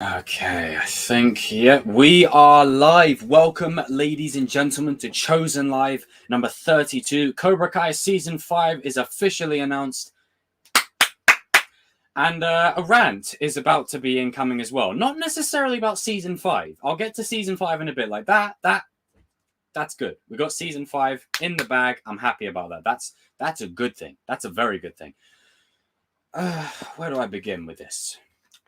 Okay, I think, yeah, we are live. Welcome, ladies and gentlemen, to Chosen Live number 32. Cobra Kai Season 5 is officially announced. And a rant is about to be incoming as well. Not necessarily about Season 5. I'll get to Season 5 in a bit. Like, that's good. We got Season 5 in the bag. I'm happy about that. That's a good thing. That's a very good thing. Where do I begin with this?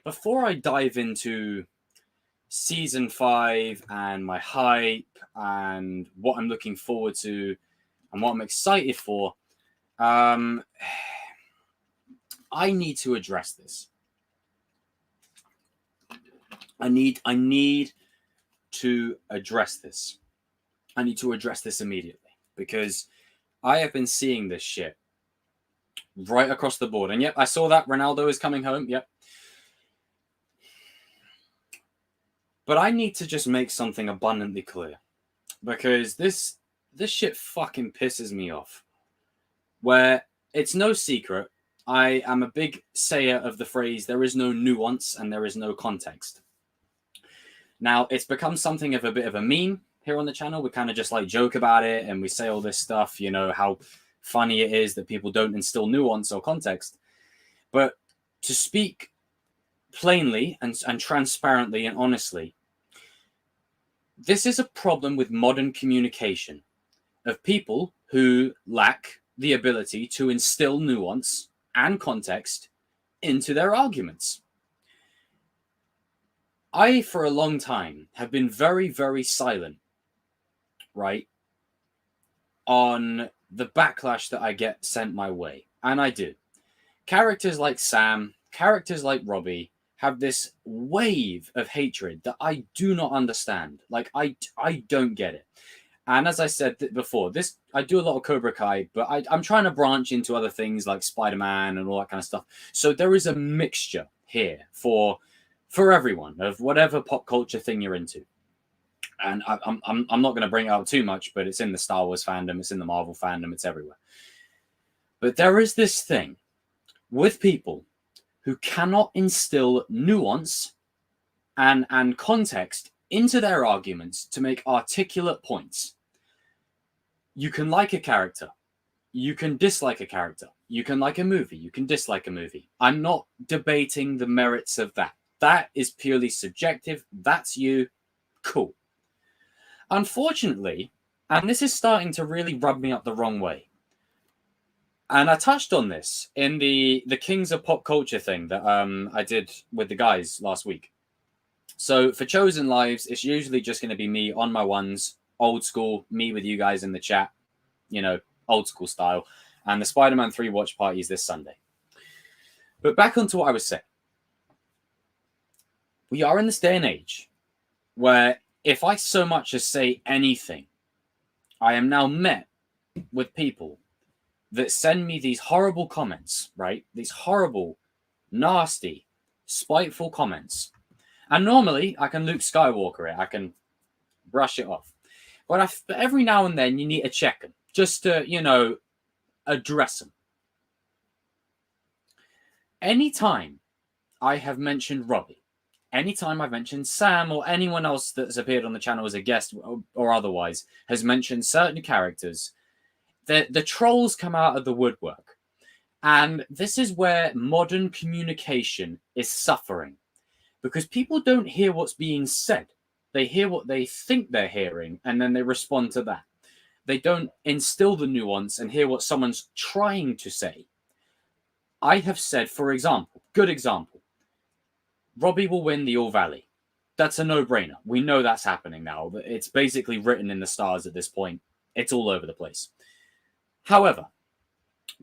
Before I dive into Season 5 and my hype and what I'm looking forward to and what I'm excited for, I need to address this. I need to address this. I need to address this immediately because I have been seeing this shit right across the board. And yep, I saw that Ronaldo is coming home. Yep. But I need to just make something abundantly clear because this shit fucking pisses me off. Where it's no secret, I am a big sayer of the phrase, there is no nuance and there is no context. Now, it's become something of a bit of a meme here on the channel. We kind of just like joke about it and we say all this stuff, you know, how funny it is that people don't instill nuance or context. But to speak plainly and transparently and honestly, this is a problem with modern communication of people who lack the ability to instill nuance and context into their arguments. I, for a long time, have been very, very silent, right, on the backlash that I get sent my way. And I do. Characters like Sam, characters like Robbie have this wave of hatred that I do not understand. Like, I don't get it. And as I said before, I do a lot of Cobra Kai, but I'm trying to branch into other things like Spider-Man and all that kind of stuff. So there is a mixture here for everyone of whatever pop culture thing you're into. And I'm not going to bring it out too much, but it's in the Star Wars fandom, it's in the Marvel fandom, it's everywhere. But there is this thing with people who cannot instill nuance and context into their arguments to make articulate points. You can like a character. You can dislike a character. You can like a movie. You can dislike a movie. I'm not debating the merits of that. That is purely subjective. That's you. Cool. Unfortunately, and this is starting to really rub me up the wrong way, and I touched on this in the Kings of Pop Culture thing that I did with the guys last week. So for Chosen Lives, it's usually just going to be me on my ones, old school, me with you guys in the chat, you know, old school style. And the Spider-Man 3 watch party is this Sunday. But back onto what I was saying. We are in this day and age where if I so much as say anything, I am now met with people that send me these horrible comments, right? These horrible, nasty, spiteful comments. And normally I can Luke Skywalker it. I can brush it off. But every now and then you need to check them just to, you know, address them. Anytime I have mentioned Robbie, anytime I've mentioned Sam or anyone else that's appeared on the channel as a guest or otherwise has mentioned certain characters, the trolls come out of the woodwork. And this is where modern communication is suffering. Because people don't hear what's being said. They hear what they think they're hearing, and then they respond to that. They don't instill the nuance and hear what someone's trying to say. I have said, for example, good example, Robbie will win the All Valley. That's a no-brainer. We know that's happening now. It's basically written in the stars at this point. It's all over the place. However,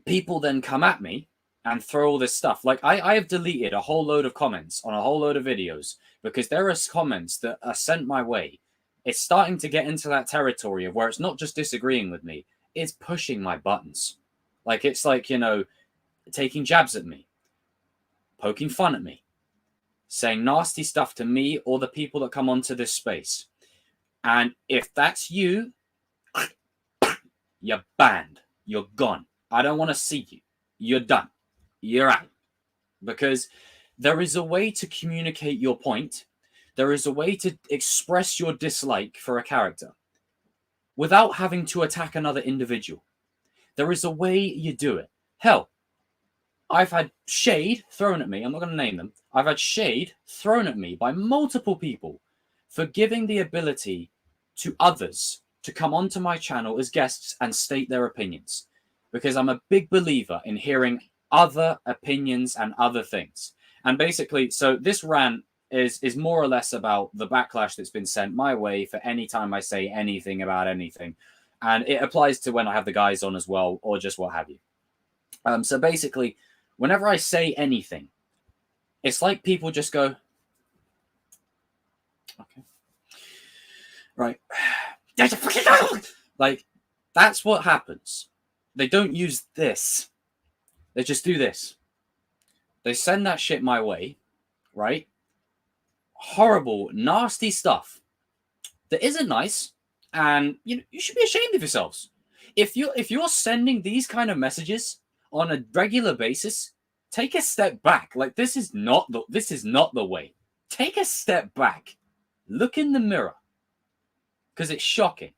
people then come at me and throw all this stuff. Like, I have deleted a whole load of comments on a whole load of videos because there are comments that are sent my way. It's starting to get into that territory of where it's not just disagreeing with me, it's pushing my buttons. Like, it's like, you know, taking jabs at me, poking fun at me, saying nasty stuff to me or the people that come onto this space. And if that's you, you're banned. You're gone. I don't want to see you. You're done. You're out. Because There is a way to communicate your point. There is a way to express your dislike for a character without having to attack another individual. There is a way you do it. Hell, I've had shade thrown at me. I'm not going to name them. I've had shade thrown at me by multiple people for giving the ability to others to come onto my channel as guests and state their opinions. Because I'm a big believer in hearing other opinions and other things. And basically, so this rant is more or less about the backlash that's been sent my way for any time I say anything about anything. And it applies to when I have the guys on as well, or just what have you. So basically, whenever I say anything, it's like people just go, okay, right. Like, that's what happens. They don't use this. They just do this. They send that shit my way, right? Horrible, nasty stuff that isn't nice, and you should be ashamed of yourselves. If you're sending these kind of messages on a regular basis, take a step back. Like, this is not the way. Take a step back. Look in the mirror, because it's shocking.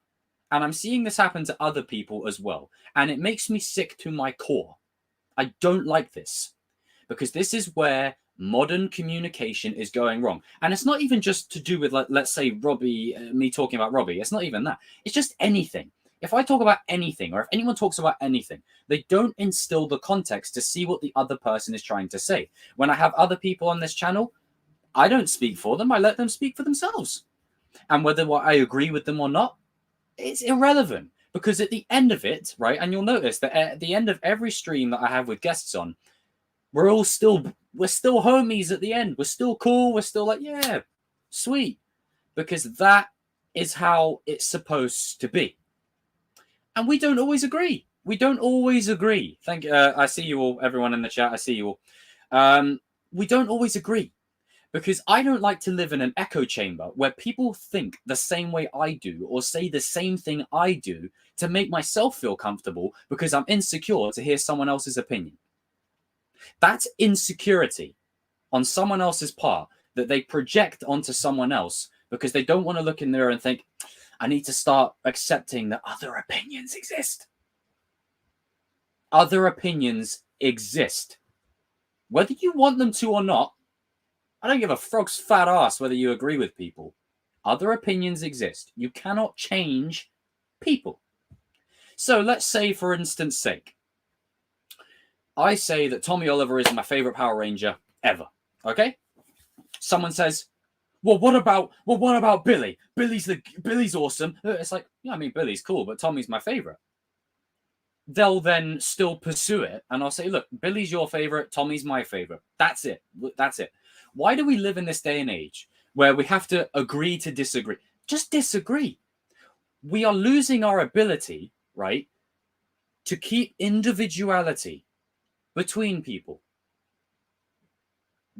And I'm seeing this happen to other people as well. And it makes me sick to my core. I don't like this, because this is where modern communication is going wrong. And it's not even just to do with, like, let's say Robbie, me talking about Robbie. It's not even that. It's just anything. If I talk about anything, or if anyone talks about anything, they don't instill the context to see what the other person is trying to say. When I have other people on this channel, I don't speak for them. I let them speak for themselves. And whether I agree with them or not, it's irrelevant. Because at the end of it, right, and you'll notice that at the end of every stream that I have with guests on, we're still homies at the end. We're still cool. We're still like, yeah, sweet. Because that is how it's supposed to be. And we don't always agree. We don't always agree. Thank you. I see you all, everyone in the chat. I see you all. We don't always agree. Because I don't like to live in an echo chamber where people think the same way I do or say the same thing I do to make myself feel comfortable because I'm insecure to hear someone else's opinion. That's insecurity on someone else's part that they project onto someone else because they don't want to look in the mirror and think, I need to start accepting that other opinions exist. Other opinions exist. Whether you want them to or not, I don't give a frog's fat ass whether you agree with people. Other opinions exist. You cannot change people. So let's say, for instance sake, I say that Tommy Oliver is my favorite Power Ranger ever. Okay? Someone says, well, what about Billy? Billy's awesome. It's like, yeah, I mean, Billy's cool, but Tommy's my favorite. They'll then still pursue it, and I'll say, look, Billy's your favorite, Tommy's my favorite. That's it. That's it. Why do we live in this day and age where we have to agree to disagree? Just disagree. We are losing our ability, right, to keep individuality between people.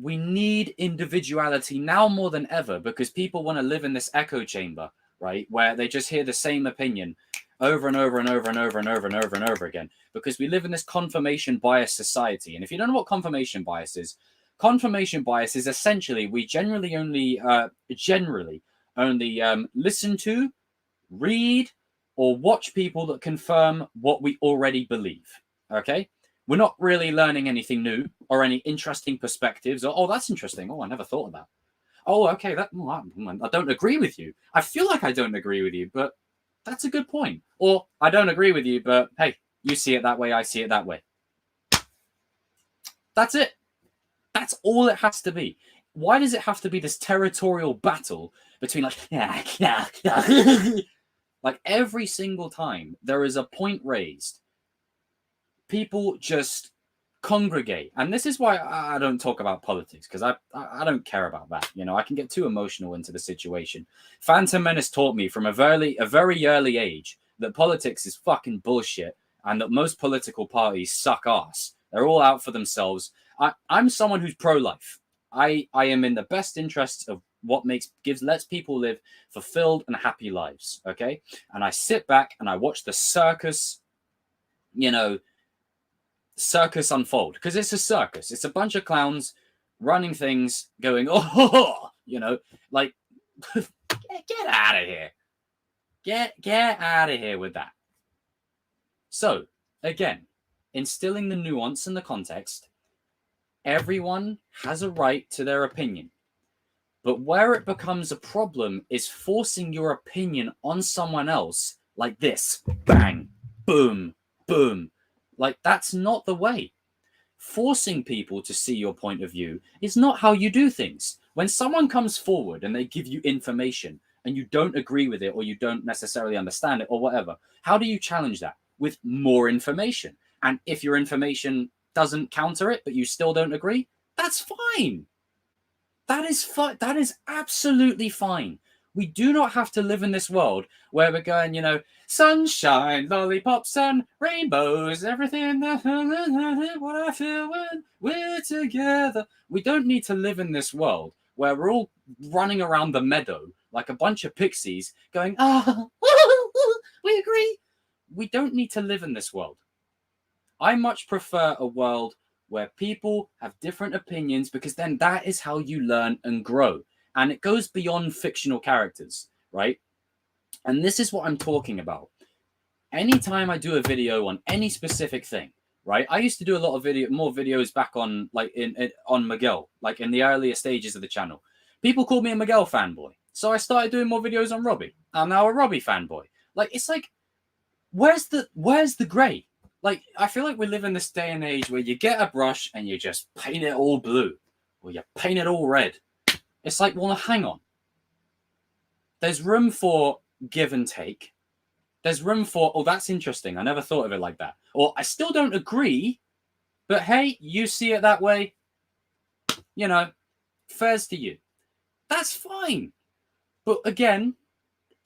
We need individuality now more than ever because people want to live in this echo chamber, right, where they just hear the same opinion over and over and over and over and over and over and over again, because we live in this confirmation bias society. And if you don't know what confirmation bias is essentially we generally only listen to, read, or watch people that confirm what we already believe. Okay? We're not really learning anything new or any interesting perspectives. Or, oh, that's interesting. Oh, I never thought of that. Oh, okay. I don't agree with you. I feel like I don't agree with you, but that's a good point. Or I don't agree with you, but hey, you see it that way. I see it that way. That's it. That's all it has to be. Why does it have to be this territorial battle between like every single time there is a point raised, people just congregate. And this is why I don't talk about politics, because I don't care about that. You know, I can get too emotional into the situation. Phantom Menace taught me from a very early age that politics is fucking bullshit and that most political parties suck ass. They're all out for themselves. I'm someone who's pro-life. I am in the best interests of what lets people live fulfilled and happy lives. Okay. And I sit back and I watch the circus, circus unfold, because it's a circus. It's a bunch of clowns running things, going, oh, you know, like, get out of here. Get out of here with that. So, again, instilling the nuance and the context, everyone has a right to their opinion. But where it becomes a problem is forcing your opinion on someone else like this. Bang, boom, boom. Like, that's not the way. Forcing people to see your point of view is not how you do things. When someone comes forward and they give you information and you don't agree with it or you don't necessarily understand it or whatever, how do you challenge that? With more information. And if your information doesn't counter it, but you still don't agree, that's fine. That is fine. That is absolutely fine. We do not have to live in this world where we're going, you know, sunshine, lollipops, and rainbows, everything that what I feel when we're together. We don't need to live in this world where we're all running around the meadow like a bunch of pixies going, we agree. We don't need to live in this world. I much prefer a world where people have different opinions, because then that is how you learn and grow. And it goes beyond fictional characters, right? And this is what I'm talking about. Anytime I do a video on any specific thing, right? I used to do a lot of more videos back on, like, on Miguel, like in the earlier stages of the channel. People called me a Miguel fanboy. So I started doing more videos on Robbie. I'm now a Robbie fanboy. Like, it's like, where's the gray? Like, I feel like we live in this day and age where you get a brush and you just paint it all blue, or you paint it all red. It's like, well, hang on. There's room for give and take. There's room for, oh, that's interesting. I never thought of it like that. Or I still don't agree, but hey, you see it that way. You know, fair's to you. That's fine. But again,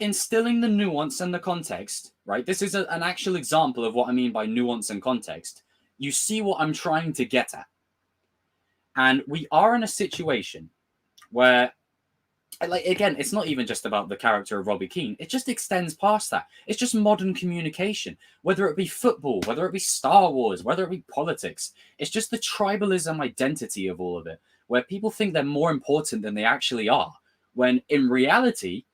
instilling the nuance and the context, right? This is an actual example of what I mean by nuance and context. You see what I'm trying to get at. And we are in a situation where, like, again, it's not even just about the character of Robbie Keane. It just extends past that. It's just modern communication, whether it be football, whether it be Star Wars, whether it be politics. It's just the tribalism identity of all of it, where people think they're more important than they actually are, when in reality,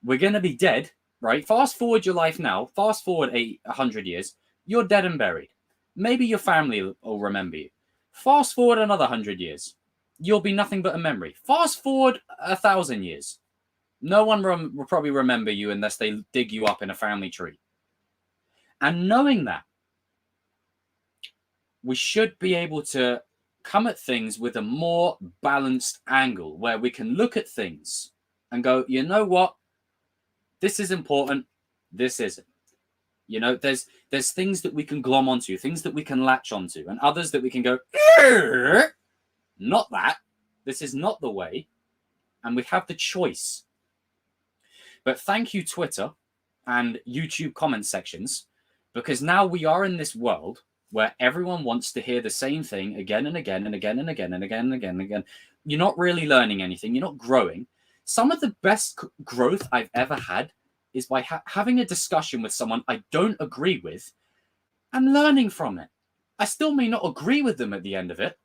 we're going to be dead, right? Fast forward your life now. Fast forward 100 years. You're dead and buried. Maybe your family will remember you. Fast forward another 100 years. You'll be nothing but a memory. Fast forward 1,000 years. No one will probably remember you unless they dig you up in a family tree. And knowing that, we should be able to come at things with a more balanced angle, where we can look at things and go, you know what? This is important. This isn't. You know, there's things that we can glom onto, things that we can latch onto, and others that we can go, not that. This is not the way. And we have the choice. But thank you, Twitter and YouTube comment sections, because now we are in this world where everyone wants to hear the same thing again and again and again and again and again and again and again. You're not really learning anything. You're not growing. Some of the best growth I've ever had is by having a discussion with someone I don't agree with and learning from it. I still may not agree with them at the end of it,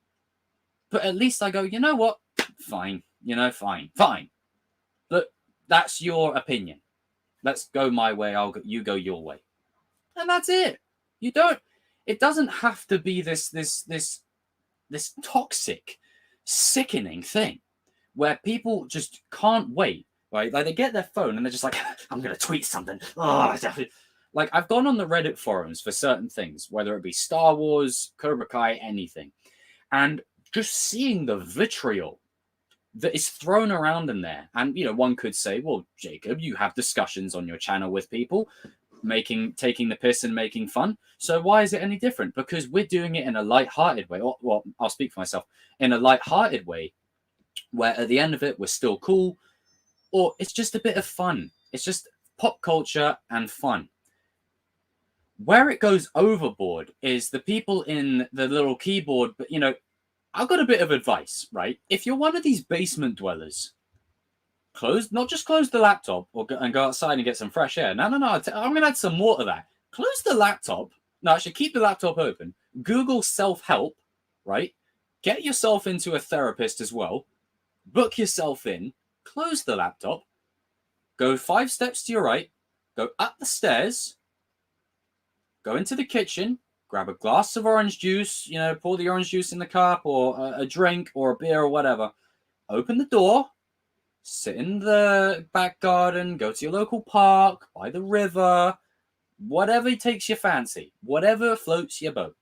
but at least I go, you know what? Fine. You know, fine. But that's your opinion. Let's go my way. You go your way. And that's it. It doesn't have to be this toxic, sickening thing where people just can't wait, right? Like, they get their phone and they're just like, I'm going to tweet something. Oh, like, I've gone on the Reddit forums for certain things, whether it be Star Wars, Cobra Kai, anything. And just seeing the vitriol that is thrown around in there. And, you know, one could say, well, Jacob, you have discussions on your channel with people, taking the piss and making fun. So why is it any different? Because we're doing it in a light-hearted way. Well, I'll speak for myself. In a light-hearted way, where at the end of it, we're still cool, or it's just a bit of fun. It's just pop culture and fun. Where it goes overboard is the people in the little keyboard. But, you know, I've got a bit of advice, right? If you're one of these basement dwellers, not just close the laptop and go outside and get some fresh air. No. I'm going to add some more to that. Close the laptop. No, actually, keep the laptop open. Google self-help, right? get yourself into a therapist as well, book yourself in, close the laptop, go 5 steps to your right, go up the stairs, go into the kitchen, grab a glass of orange juice, pour the orange juice in the cup or a drink or a beer or whatever, open the door, sit in the back garden, go to your local park, by the river, whatever takes your fancy, whatever floats your boat.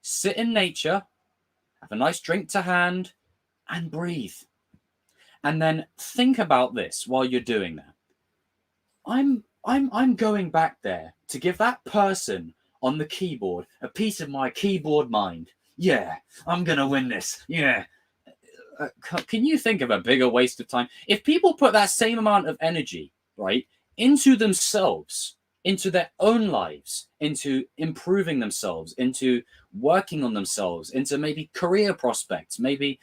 Sit in nature, have a nice drink to hand, and breathe. And then think about this while you're doing that. I'm going back there to give that person on the keyboard a piece of my keyboard mind. Yeah, I'm gonna win this. Yeah. Can you think of a bigger waste of time? If people put that same amount of energy, right, into themselves, into their own lives, into improving themselves, into working on themselves, into maybe career prospects, maybe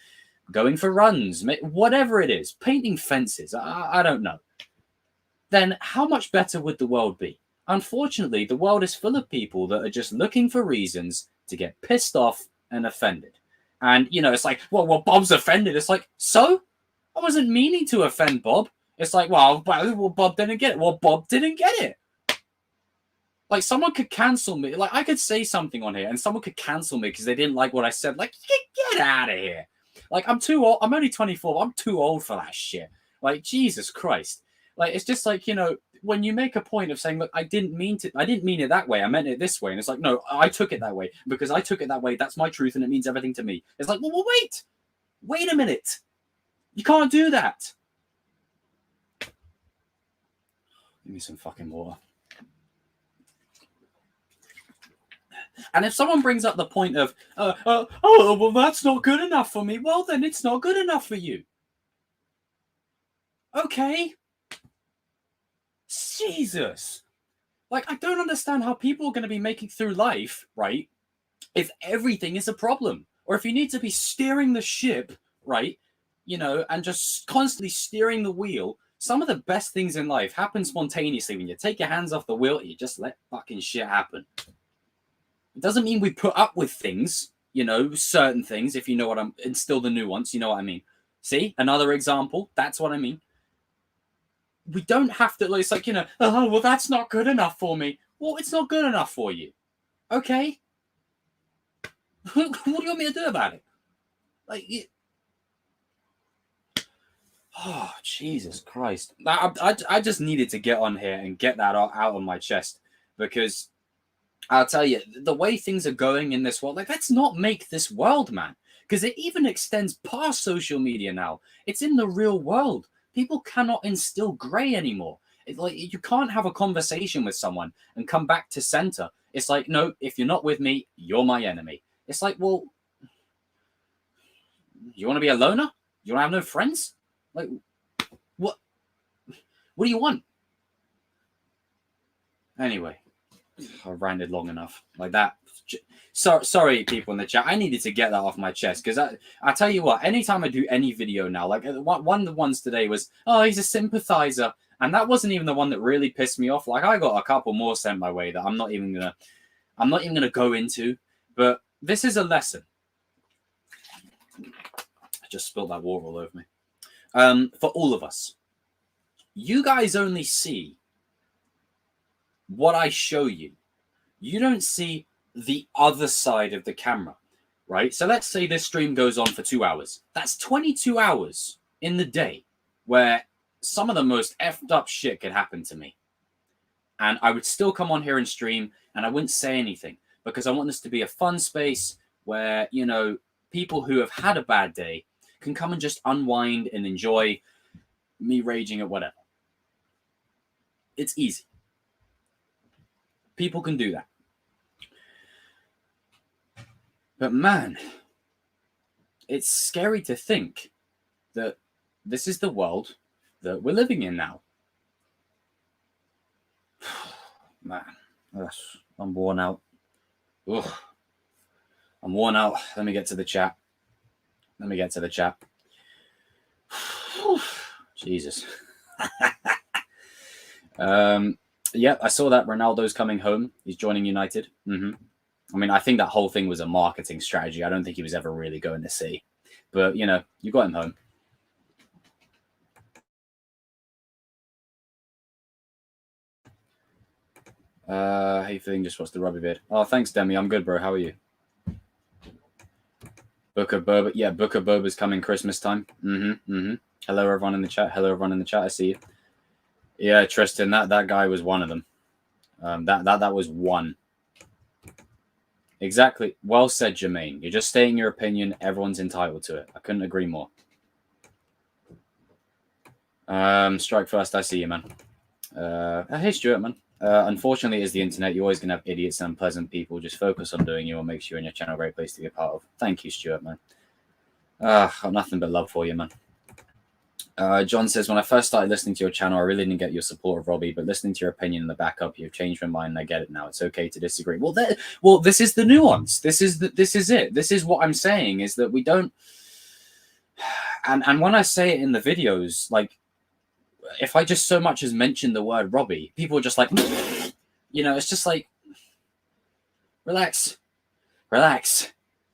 going for runs, whatever it is, painting fences, I don't know, then how much better would the world be? Unfortunately, the world is full of people that are just looking for reasons to get pissed off and offended. And, it's like, well, Bob's offended. It's like, so? I wasn't meaning to offend Bob. It's like, well, Bob didn't get it. Well, Bob didn't get it. Like, someone could cancel me. Like, I could say something on here and someone could cancel me because they didn't like what I said. Like, get out of here. Like, I'm too old. I'm only 24. But I'm too old for that shit. Like, Jesus Christ. Like, it's just like, when you make a point of saying, look, I didn't mean it that way. I meant it this way. And it's like, no, I took it that way because I took it that way. That's my truth. And it means everything to me. It's like, well, wait a minute. You can't do that. Give me some fucking water. And if someone brings up the point of, well, that's not good enough for me. Well, then it's not good enough for you. Okay. Jesus. Like, I don't understand how people are going to be making through life, right, if everything is a problem. Or if you need to be steering the ship, right, and just constantly steering the wheel. Some of the best things in life happen spontaneously when you take your hands off the wheel and you just let fucking shit happen. It doesn't mean we put up with things, certain things, if you know what and still the nuance, you know what I mean. See, another example, that's what I mean. We don't have to, it's like, oh, well, that's not good enough for me. Well, it's not good enough for you. Okay. What do you want me to do about it? Like, oh, Jesus Christ. I just needed to get on here and get that out on my chest because I'll tell you, the way things are going in this world, like, let's not make this world, man, because it even extends past social media now. It's in the real world. People cannot instill gray anymore. It's like you can't have a conversation with someone and come back to center. It's like, no, if you're not with me, you're my enemy. It's like, well, you want to be a loner? You want to have no friends? Like, what do you want? Anyway, I ranted long enough like that. Sorry, people in the chat. I needed to get that off my chest because I tell you what, anytime I do any video now, like one of the ones today was, oh, he's a sympathizer. And that wasn't even the one that really pissed me off. Like, I got a couple more sent my way that I'm not even gonna go into. But this is a lesson. I just spilled that water all over me. For all of us, you guys only see what I show you. You don't see the other side of the camera, right? So let's say this stream goes on for 2 hours. That's 22 hours in the day where some of the most effed up shit could happen to me. And I would still come on here and stream and I wouldn't say anything because I want this to be a fun space where, people who have had a bad day can come and just unwind and enjoy me raging at whatever. It's easy. People can do that. But man, it's scary to think that this is the world that we're living in now. Man, I'm worn out. Ugh. I'm worn out. Let me get to the chat. Jesus. Yeah, I saw that Ronaldo's coming home. He's joining United. I mean, I think that whole thing was a marketing strategy. I don't think he was ever really going to see. But, you know, you got him home. How you feeling? Just watched the Robbie vid. Oh, thanks, Demi. I'm good, bro. How are you? Book of Boba. Yeah, Book of Boba's coming Christmas time. Hello, everyone in the chat. Hello, everyone in the chat. I see you. Yeah, Tristan, that guy was one of them. That was one. Exactly. Well said, Jermaine. You're just stating your opinion. Everyone's entitled to it. I couldn't agree more. Strike first. I see you, man. Hey, Stuart, man. Unfortunately, it's the internet. You're always going to have idiots and unpleasant people. Just focus on doing you what makes you and your channel a great place to be a part of. Thank you, Stuart, man. Got nothing but love for you, man. John says, when I first started listening to your channel, I really didn't get your support of Robbie, but listening to your opinion in the backup, you've changed my mind and I get it now. It's okay to disagree. Well, this is the nuance. This is it. This is what I'm saying, is that we don't. And when I say it in the videos, like, if I just so much as mention the word Robbie, people are just like, you know, it's just like, relax.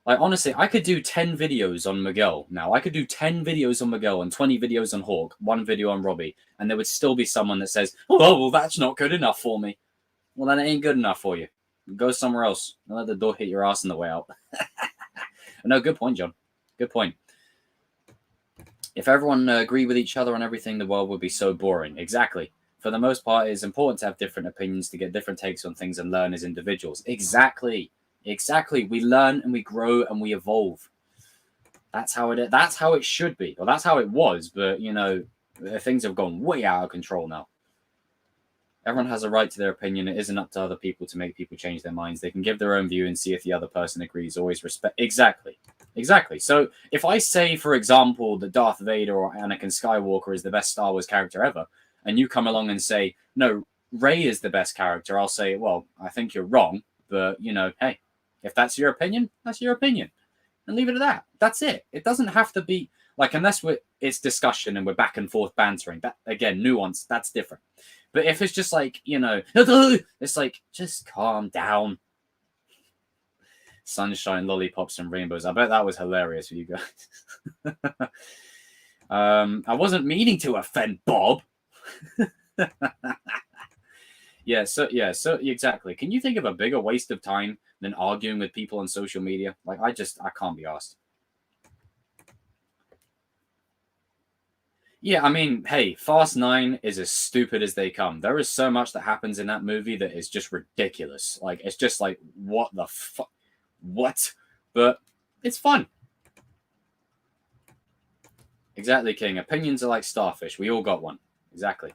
Like, honestly, I could do 10 videos on Miguel now. I could do 10 videos on Miguel and 20 videos on Hawk, 1 video on Robbie, and there would still be someone that says, oh, well, that's not good enough for me. Well, then it ain't good enough for you. Go somewhere else. Don't let the door hit your ass on the way out. No, good point, John. Good point. If everyone agreed with each other on everything, the world would be so boring. Exactly. For the most part, it's important to have different opinions, to get different takes on things and learn as individuals. Exactly. We learn and we grow and we evolve. That's how it is. That's how it should be. Or that's how it was. But, you know, things have gone way out of control now. Everyone has a right to their opinion. It isn't up to other people to make people change their minds. They can give their own view and see if the other person agrees. Always respect. Exactly. So if I say, for example, that Darth Vader or Anakin Skywalker is the best Star Wars character ever, and you come along and say, no, Rey is the best character, I'll say, well, I think you're wrong. But, you know, hey, if that's your opinion, that's your opinion. And leave it at that. That's it. It doesn't have to be, like, unless it's discussion and we're back and forth bantering. That, again, nuance, that's different. But if it's just like, you know, it's like, just calm down. Sunshine, lollipops, and rainbows. I bet that was hilarious for you guys. I wasn't meaning to offend Bob. Yeah, so exactly. Can you think of a bigger waste of time than arguing with people on social media? Like, I can't be asked. Yeah, I mean, hey, Fast 9 is as stupid as they come. There is so much that happens in that movie that is just ridiculous. Like, it's just like, what the fuck? What? But it's fun. Exactly, King. Opinions are like starfish. We all got one. Exactly.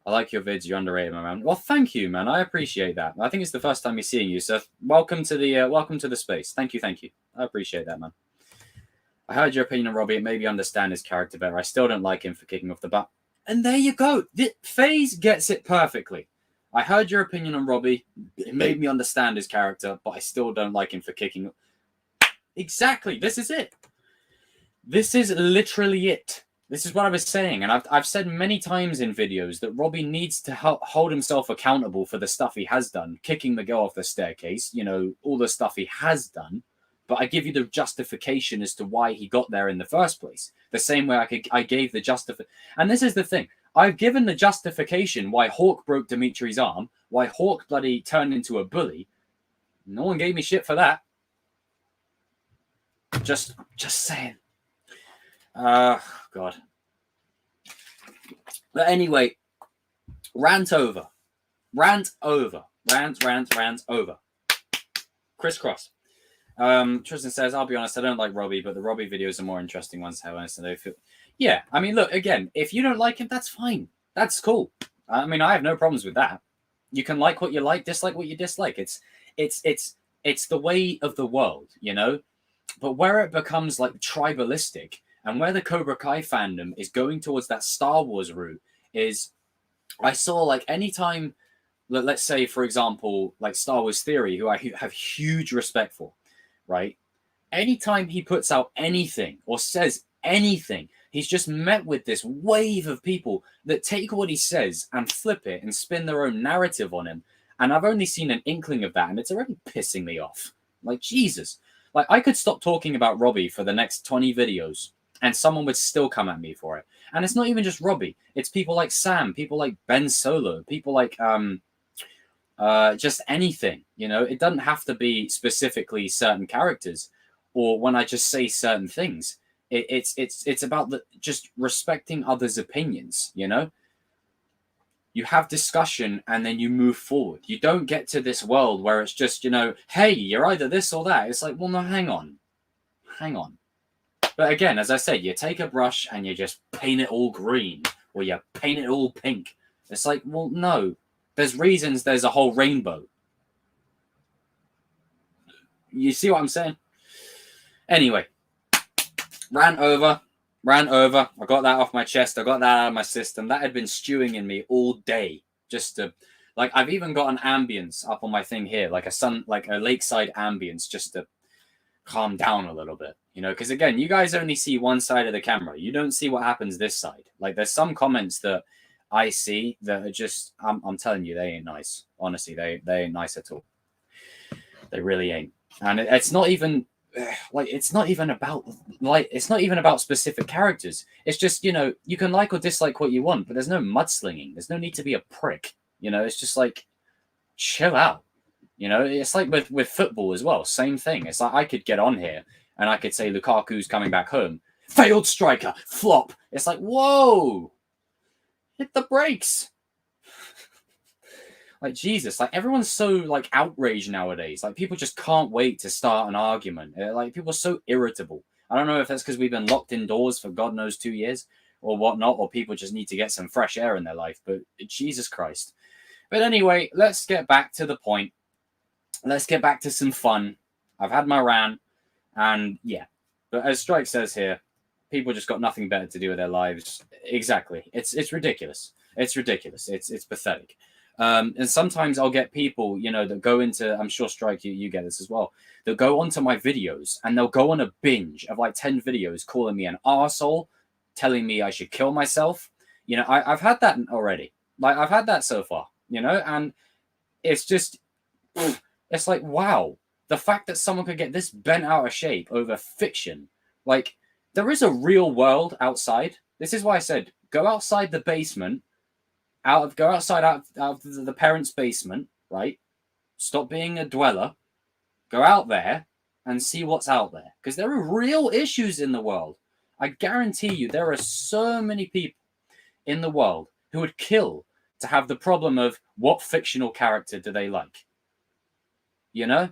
I like your vids. You're underrated, my man. Well, thank you, man. I appreciate that. I think it's the first time you're seeing you, so welcome to the space. Thank you. I appreciate that, man. I heard your opinion on Robbie. It made me understand his character better. I still don't like him for kicking off the butt. And there you go. FaZe gets it perfectly. I heard your opinion on Robbie. It made me understand his character, but I still don't like him for kicking. Exactly. This is it. This is literally it. This is what I was saying. And I've said many times in videos that Robbie needs to hold himself accountable for the stuff he has done. Kicking Miguel off the staircase, you know, all the stuff he has done. But I give you the justification as to why he got there in the first place. The same way I gave the justification. And this is the thing. I've given the justification why Hawk broke Dimitri's arm, why Hawk bloody turned into a bully. No one gave me shit for that. Just saying. God. But anyway, rant over. Rant over. Rant over. Crisscross. Tristan says, I'll be honest, I don't like Robbie, but the Robbie videos are more interesting ones. How honest they feel. Yeah, I mean, look, again, if you don't like him, that's fine. That's cool. I mean, I have no problems with that. You can like what you like, dislike what you dislike. It's the way of the world, you know? But where it becomes like tribalistic and where the Cobra Kai fandom is going towards that Star Wars route is, I saw like anytime, let's say, for example, like Star Wars Theory, who I have huge respect for, right? Anytime he puts out anything or says anything, he's just met with this wave of people that take what he says and flip it and spin their own narrative on him. And I've only seen an inkling of that, and it's already pissing me off. Like, Jesus. Like, I could stop talking about Robbie for the next 20 videos, and someone would still come at me for it. And it's not even just Robbie. It's people like Sam, people like Ben Solo, people like just anything. You know, it doesn't have to be specifically certain characters, or when I just say certain things. It's about just respecting others' opinions. You know, you have discussion and then you move forward. You don't get to this world where it's just, you know, hey, you're either this or that. It's like, well, no, hang on. But again, as I said, you take a brush and you just paint it all green, or you paint it all pink. It's like, well, no, there's reasons there's a whole rainbow. You see what I'm saying? Anyway, rant over. I got that off my chest. I got that out of my system. That had been stewing in me all day. Just to, like, I've even got an ambience up on my thing here, like a lakeside ambience, just to calm down a little bit, you know, because again, you guys only see one side of the camera. You don't see what happens this side. Like, there's some comments that I see that are just, I'm telling you, they ain't nice. Honestly, they ain't nice at all. They really ain't. And it's not even like, it's not even about specific characters. It's just, you know, you can like or dislike what you want, but there's no mudslinging. There's no need to be a prick. You know, it's just like, chill out. You know, it's like with football as well. Same thing. It's like, I could get on here and I could say Lukaku's coming back home. Failed striker, flop. It's like, whoa, hit the brakes. Like, Jesus, like, everyone's so, like, outraged nowadays. Like, people just can't wait to start an argument. Like, people are so irritable. I don't know if that's because we've been locked indoors for God knows 2 years or whatnot, or people just need to get some fresh air in their life. But Jesus Christ. But anyway, let's get back to the point. Let's get back to some fun. I've had my rant, and yeah. But as Strike says here, people just got nothing better to do with their lives. Exactly. It's ridiculous. It's ridiculous. It's pathetic. And sometimes I'll get people, you know, that go into, I'm sure Strike, you get this as well. They'll go onto my videos and they'll go on a binge of like 10 videos calling me an arsehole, telling me I should kill myself. You know, I've had that already. Like, I've had that so far, you know, and it's just, it's like, wow, the fact that someone could get this bent out of shape over fiction. Like, there is a real world outside. This is why I said, go outside the basement, go outside out of the parents' basement, right? Stop being a dweller. Go out there and see what's out there. Because there are real issues in the world. I guarantee you there are so many people in the world who would kill to have the problem of what fictional character do they like. You know?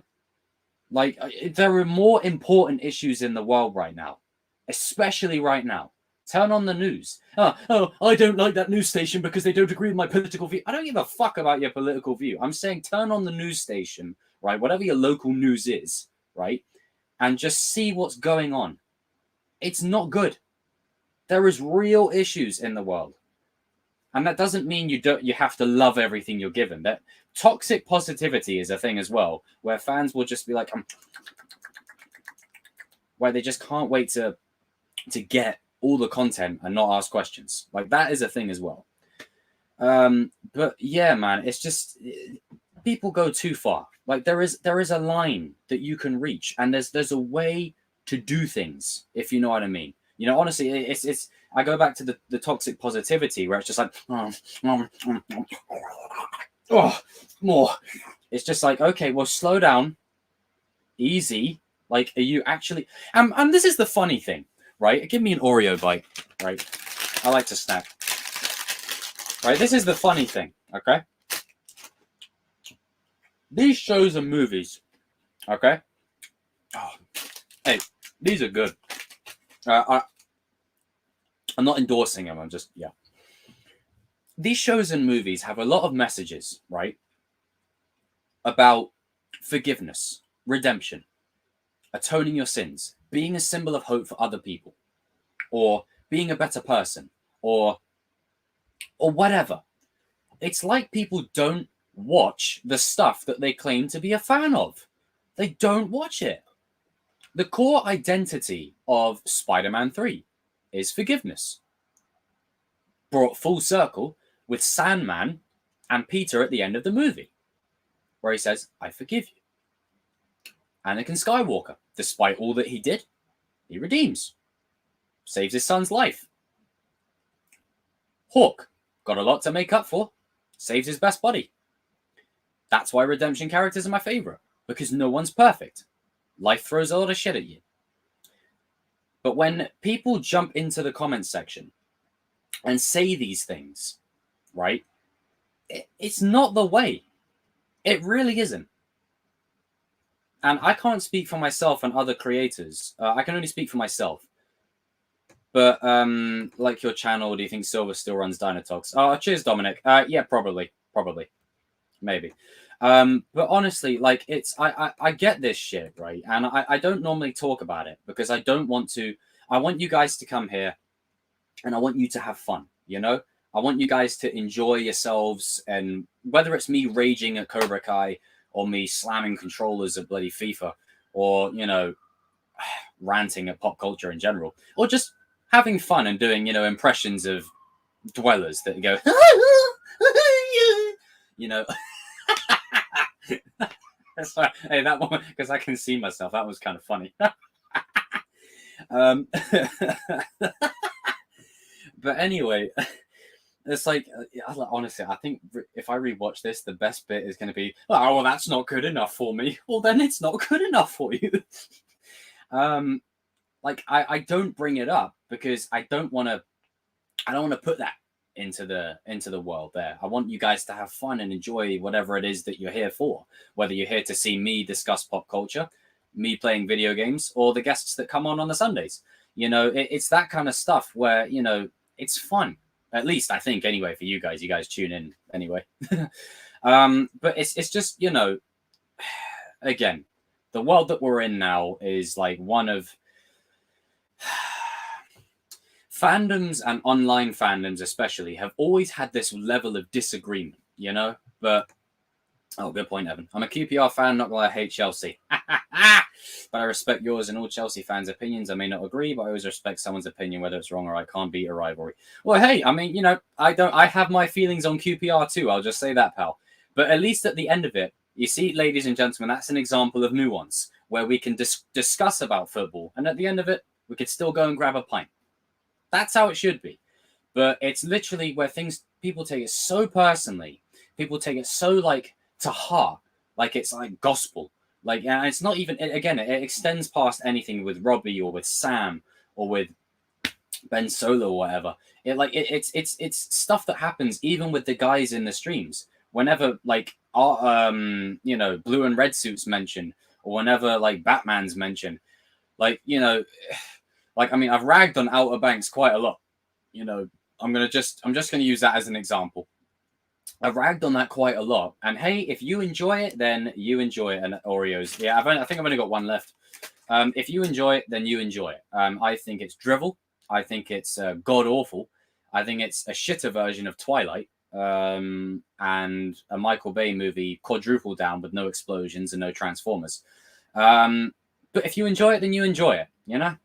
Like, there are more important issues in the world right now. Especially right now. Turn on the news. Oh, I don't like that news station because they don't agree with my political view. I don't give a fuck about your political view. I'm saying turn on the news station, right? Whatever your local news is, right? And just see what's going on. It's not good. There is real issues in the world. And that doesn't mean you have to love everything you're given. That toxic positivity is a thing as well, where fans will just be like, where they just can't wait to get all the content and not ask questions. Like, that is a thing as well. But yeah, man, it's just, people go too far. Like, there is a line that you can reach, and there's a way to do things, if you know what I mean. You know, honestly, it's I go back to the toxic positivity where it's just like, more. It's just like, okay, well, slow down, easy. Like, are you actually? And this is the funny thing, right? Give me an Oreo bite, right? I like to snack. Right, this is the funny thing, okay? These shows and movies, okay? Oh, hey, these are good. I'm not endorsing them. I'm just, yeah. These shows and movies have a lot of messages, right? About forgiveness, redemption, atoning your sins, being a symbol of hope for other people, or being a better person, or whatever. It's like people don't watch the stuff that they claim to be a fan of. They don't watch it. The core identity of Spider-Man 3 is forgiveness. Brought full circle with Sandman and Peter at the end of the movie. where he says, I forgive you. Anakin Skywalker, despite all that he did, he redeems. Saves his son's life. Hawk, got a lot to make up for, saves his best buddy. That's why redemption characters are my favorite, because no one's perfect. Life throws a lot of shit at you. But when people jump into the comments section and say these things, right, it's not the way. It really isn't. And I can't speak for myself and other creators. I can only speak for myself. But like your channel, do you think Silver still runs Dinotox? Oh, cheers, Dominic. Yeah, probably, maybe. But honestly, like I get this shit, right? And I don't normally talk about it because I don't want to. I want you guys to come here, and I want you to have fun. You know, I want you guys to enjoy yourselves, and whether it's me raging at Cobra Kai, or me slamming controllers at bloody FIFA, or, you know, ranting at pop culture in general, or just having fun and doing, you know, impressions of dwellers that go, you know. Hey, that one, because I can see myself, that was kind of funny. But anyway, it's like, honestly, I think if I rewatch this, the best bit is going to be, oh, well, that's not good enough for me. Well, then it's not good enough for you. Like, I don't bring it up because I don't want to put that into the world there. I want you guys to have fun and enjoy whatever it is that you're here for, whether you're here to see me discuss pop culture, me playing video games, or the guests that come on the Sundays. You know, it's that kind of stuff where, you know, it's fun. At least I think, anyway, for you guys. You guys tune in anyway. But it's just, you know, again, the world that we're in now is like one of fandoms, and online fandoms especially have always had this level of disagreement, you know. But oh, good point, Evan. I'm a QPR fan, not gonna hate Chelsea. But I respect yours and all Chelsea fans' opinions. I may not agree, but I always respect someone's opinion, whether it's wrong or right. Can't beat a rivalry. Well, hey, I mean, you know, I have my feelings on QPR too. I'll just say that, pal. But at least at the end of it, you see, ladies and gentlemen, that's an example of nuance where we can discuss about football, and at the end of it, we could still go and grab a pint. That's how it should be. But it's literally where people take it so personally. People take it so, like, to heart, like it's like gospel. Like, and it's not even, again, it extends past anything with Robbie or with Sam or with Ben Solo or whatever. It's stuff that happens even with the guys in the streams. Whenever, like, you know, blue and red suits mentioned, or whenever, like, Batman's mentioned, like, you know, like, I mean, I've ragged on Outer Banks quite a lot. You know, I'm just gonna use that as an example. I ragged on that quite a lot, and hey, if you enjoy it, then you enjoy it. And Oreos, yeah, I think I've only got one left. If you enjoy it, then you enjoy it. I think it's drivel. I think it's god awful. I think it's a shitter version of Twilight, and a Michael Bay movie quadruple down with no explosions and no Transformers. But if you enjoy it, then you enjoy it. You know.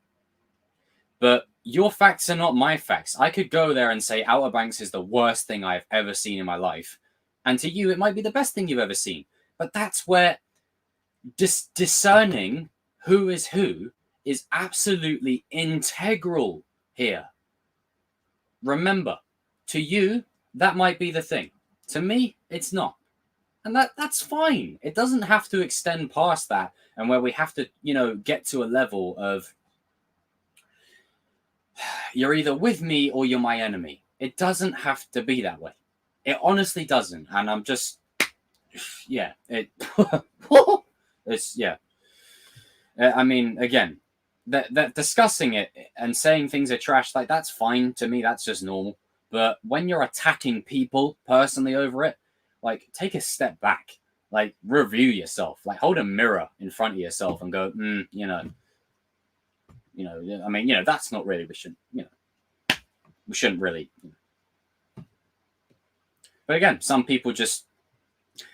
But your facts are not my facts. I could go there and say Outer Banks is the worst thing I've ever seen in my life. And to you, it might be the best thing you've ever seen. But that's where discerning who is absolutely integral here. Remember, to you, that might be the thing. To me, it's not. And that's fine. It doesn't have to extend past that, and where we have to, you know, get to a level of you're either with me or you're my enemy. It doesn't have to be that way. It honestly doesn't. And I'm just, yeah, it's, yeah. I mean, again, that discussing it and saying things are trash, like, that's fine to me. That's just normal. But when you're attacking people personally over it, like, take a step back, like, review yourself, like, hold a mirror in front of yourself and go, you know, I mean, you know, that's not really, we shouldn't really. You know. But again, some people just,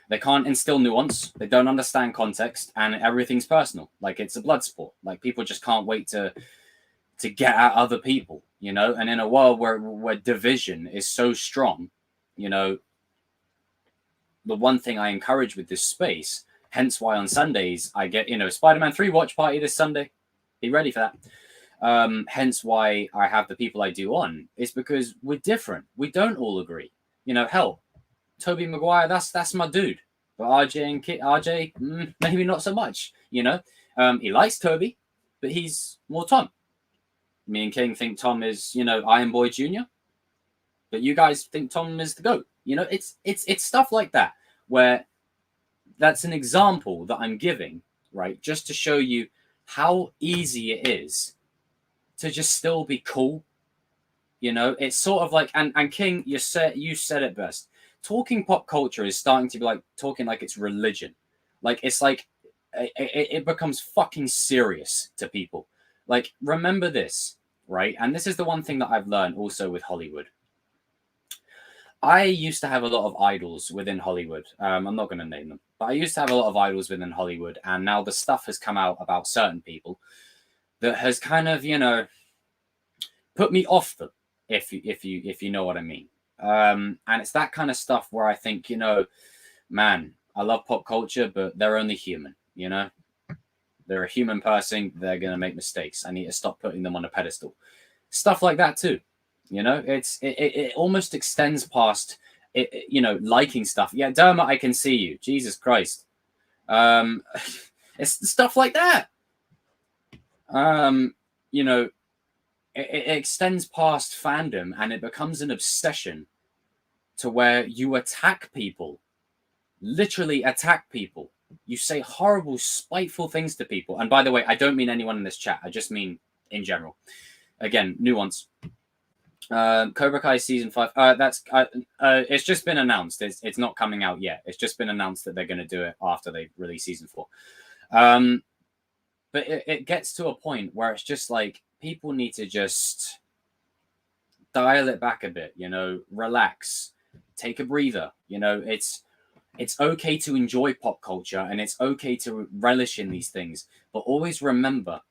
they can't instill nuance. They don't understand context, and everything's personal. Like, it's a blood sport. Like, people just can't wait to get at other people, you know. And in a world where division is so strong, you know, the one thing I encourage with this space, hence why on Sundays I get, Spider-Man 3 watch party this Sunday. Be ready for that. Hence why I have the people I do on. It's because we're different. We don't all agree. Hell, Tobey Maguire, that's my dude. But RJ, maybe not so much. He likes Toby, but he's more Tom. Me and King think Tom is, Iron Boy Jr., but you guys think Tom is the GOAT. It's stuff like that, where that's an example that I'm giving, right? Just to show you how easy it is to just still be cool. It's sort of like, and King, you said it best. Talking pop culture is starting to be like talking like it's religion. Like, it's like, it becomes fucking serious to people. Like, remember this, right? And this is the one thing that I've learned also with Hollywood. I used to have a lot of idols within Hollywood. I'm not going to name them, but I used to have a lot of idols within Hollywood. And now the stuff has come out about certain people that has kind of, put me off them, if you know what I mean. And it's that kind of stuff where I think, man, I love pop culture, but they're only human, They're a human person. They're going to make mistakes. I need to stop putting them on a pedestal. Stuff like that too. It almost extends past liking stuff. Yeah, Dermot, I can see you. Jesus Christ. It's stuff like that. It extends past fandom, and it becomes an obsession to where you attack people. Literally attack people. You say horrible, spiteful things to people. And by the way, I don't mean anyone in this chat. I just mean in general. Again, nuance. Cobra Kai season 5. It's just been announced. It's not coming out yet. It's just been announced that they're going to do it after they release season 4. But it gets to a point where it's just like people need to just dial it back a bit. Relax, take a breather. It's okay to enjoy pop culture, and it's okay to relish in these things. But always remember,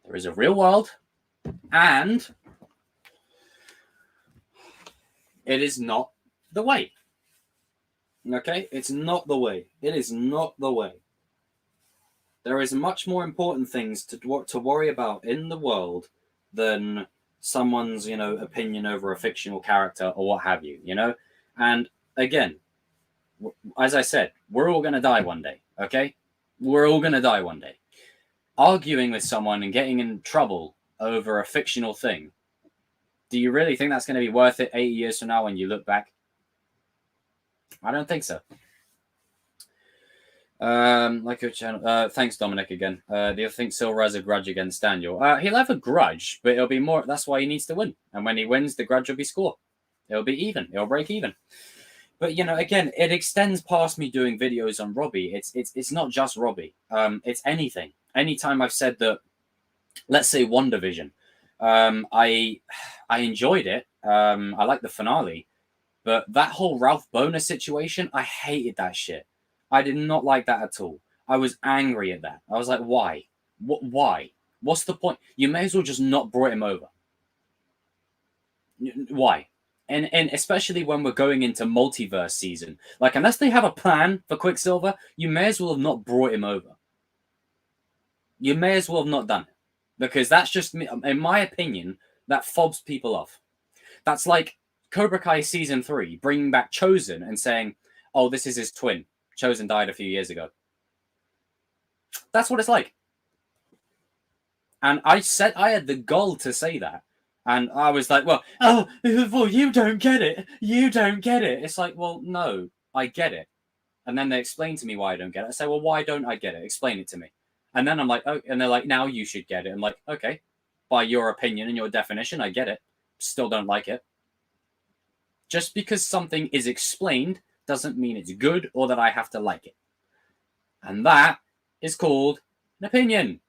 there is a real world, and it is not the way. Okay? It's not the way. It is not the way. There is much more important things to worry about in the world than someone's, opinion over a fictional character or what have you, And again, as I said, we're all going to die one day, okay? We're all going to die one day. Arguing with someone and getting in trouble over a fictional thing, do you really think that's going to be worth it 80 years from now when you look back? I don't think so. Like your channel. Thanks, Dominic, again. Do you think Silver has a grudge against Daniel? He'll have a grudge, but it'll be more. That's why he needs to win. And when he wins, the grudge will be score. It'll be even. It'll break even. But again, it extends past me doing videos on Robbie. It's not just Robbie. It's anything. Anytime I've said that, let's say WandaVision, I enjoyed it. I liked the finale, but that whole Ralph Boner situation, I hated that shit. I did not like that at all. I was angry at that. I was like, why? Why? What's the point? You may as well just not brought him over. Why? And especially when we're going into multiverse season. Like, unless they have a plan for Quicksilver, you may as well have not brought him over. You may as well have not done it. Because that's just, in my opinion, that fobs people off. That's like Cobra Kai Season 3, bringing back CHOZEN and saying, oh, this is his twin. CHOZEN died a few years ago. That's what it's like. And I had the gall to say that. And I was like, well, you don't get it. You don't get it. It's like, well, no, I get it. And then they explain to me why I don't get it. I say, well, why don't I get it? Explain it to me. And then I'm like, oh, and they're like, now you should get it. I'm like, okay, by your opinion and your definition, I get it. Still don't like it. Just because something is explained doesn't mean it's good or that I have to like it. And that is called an opinion.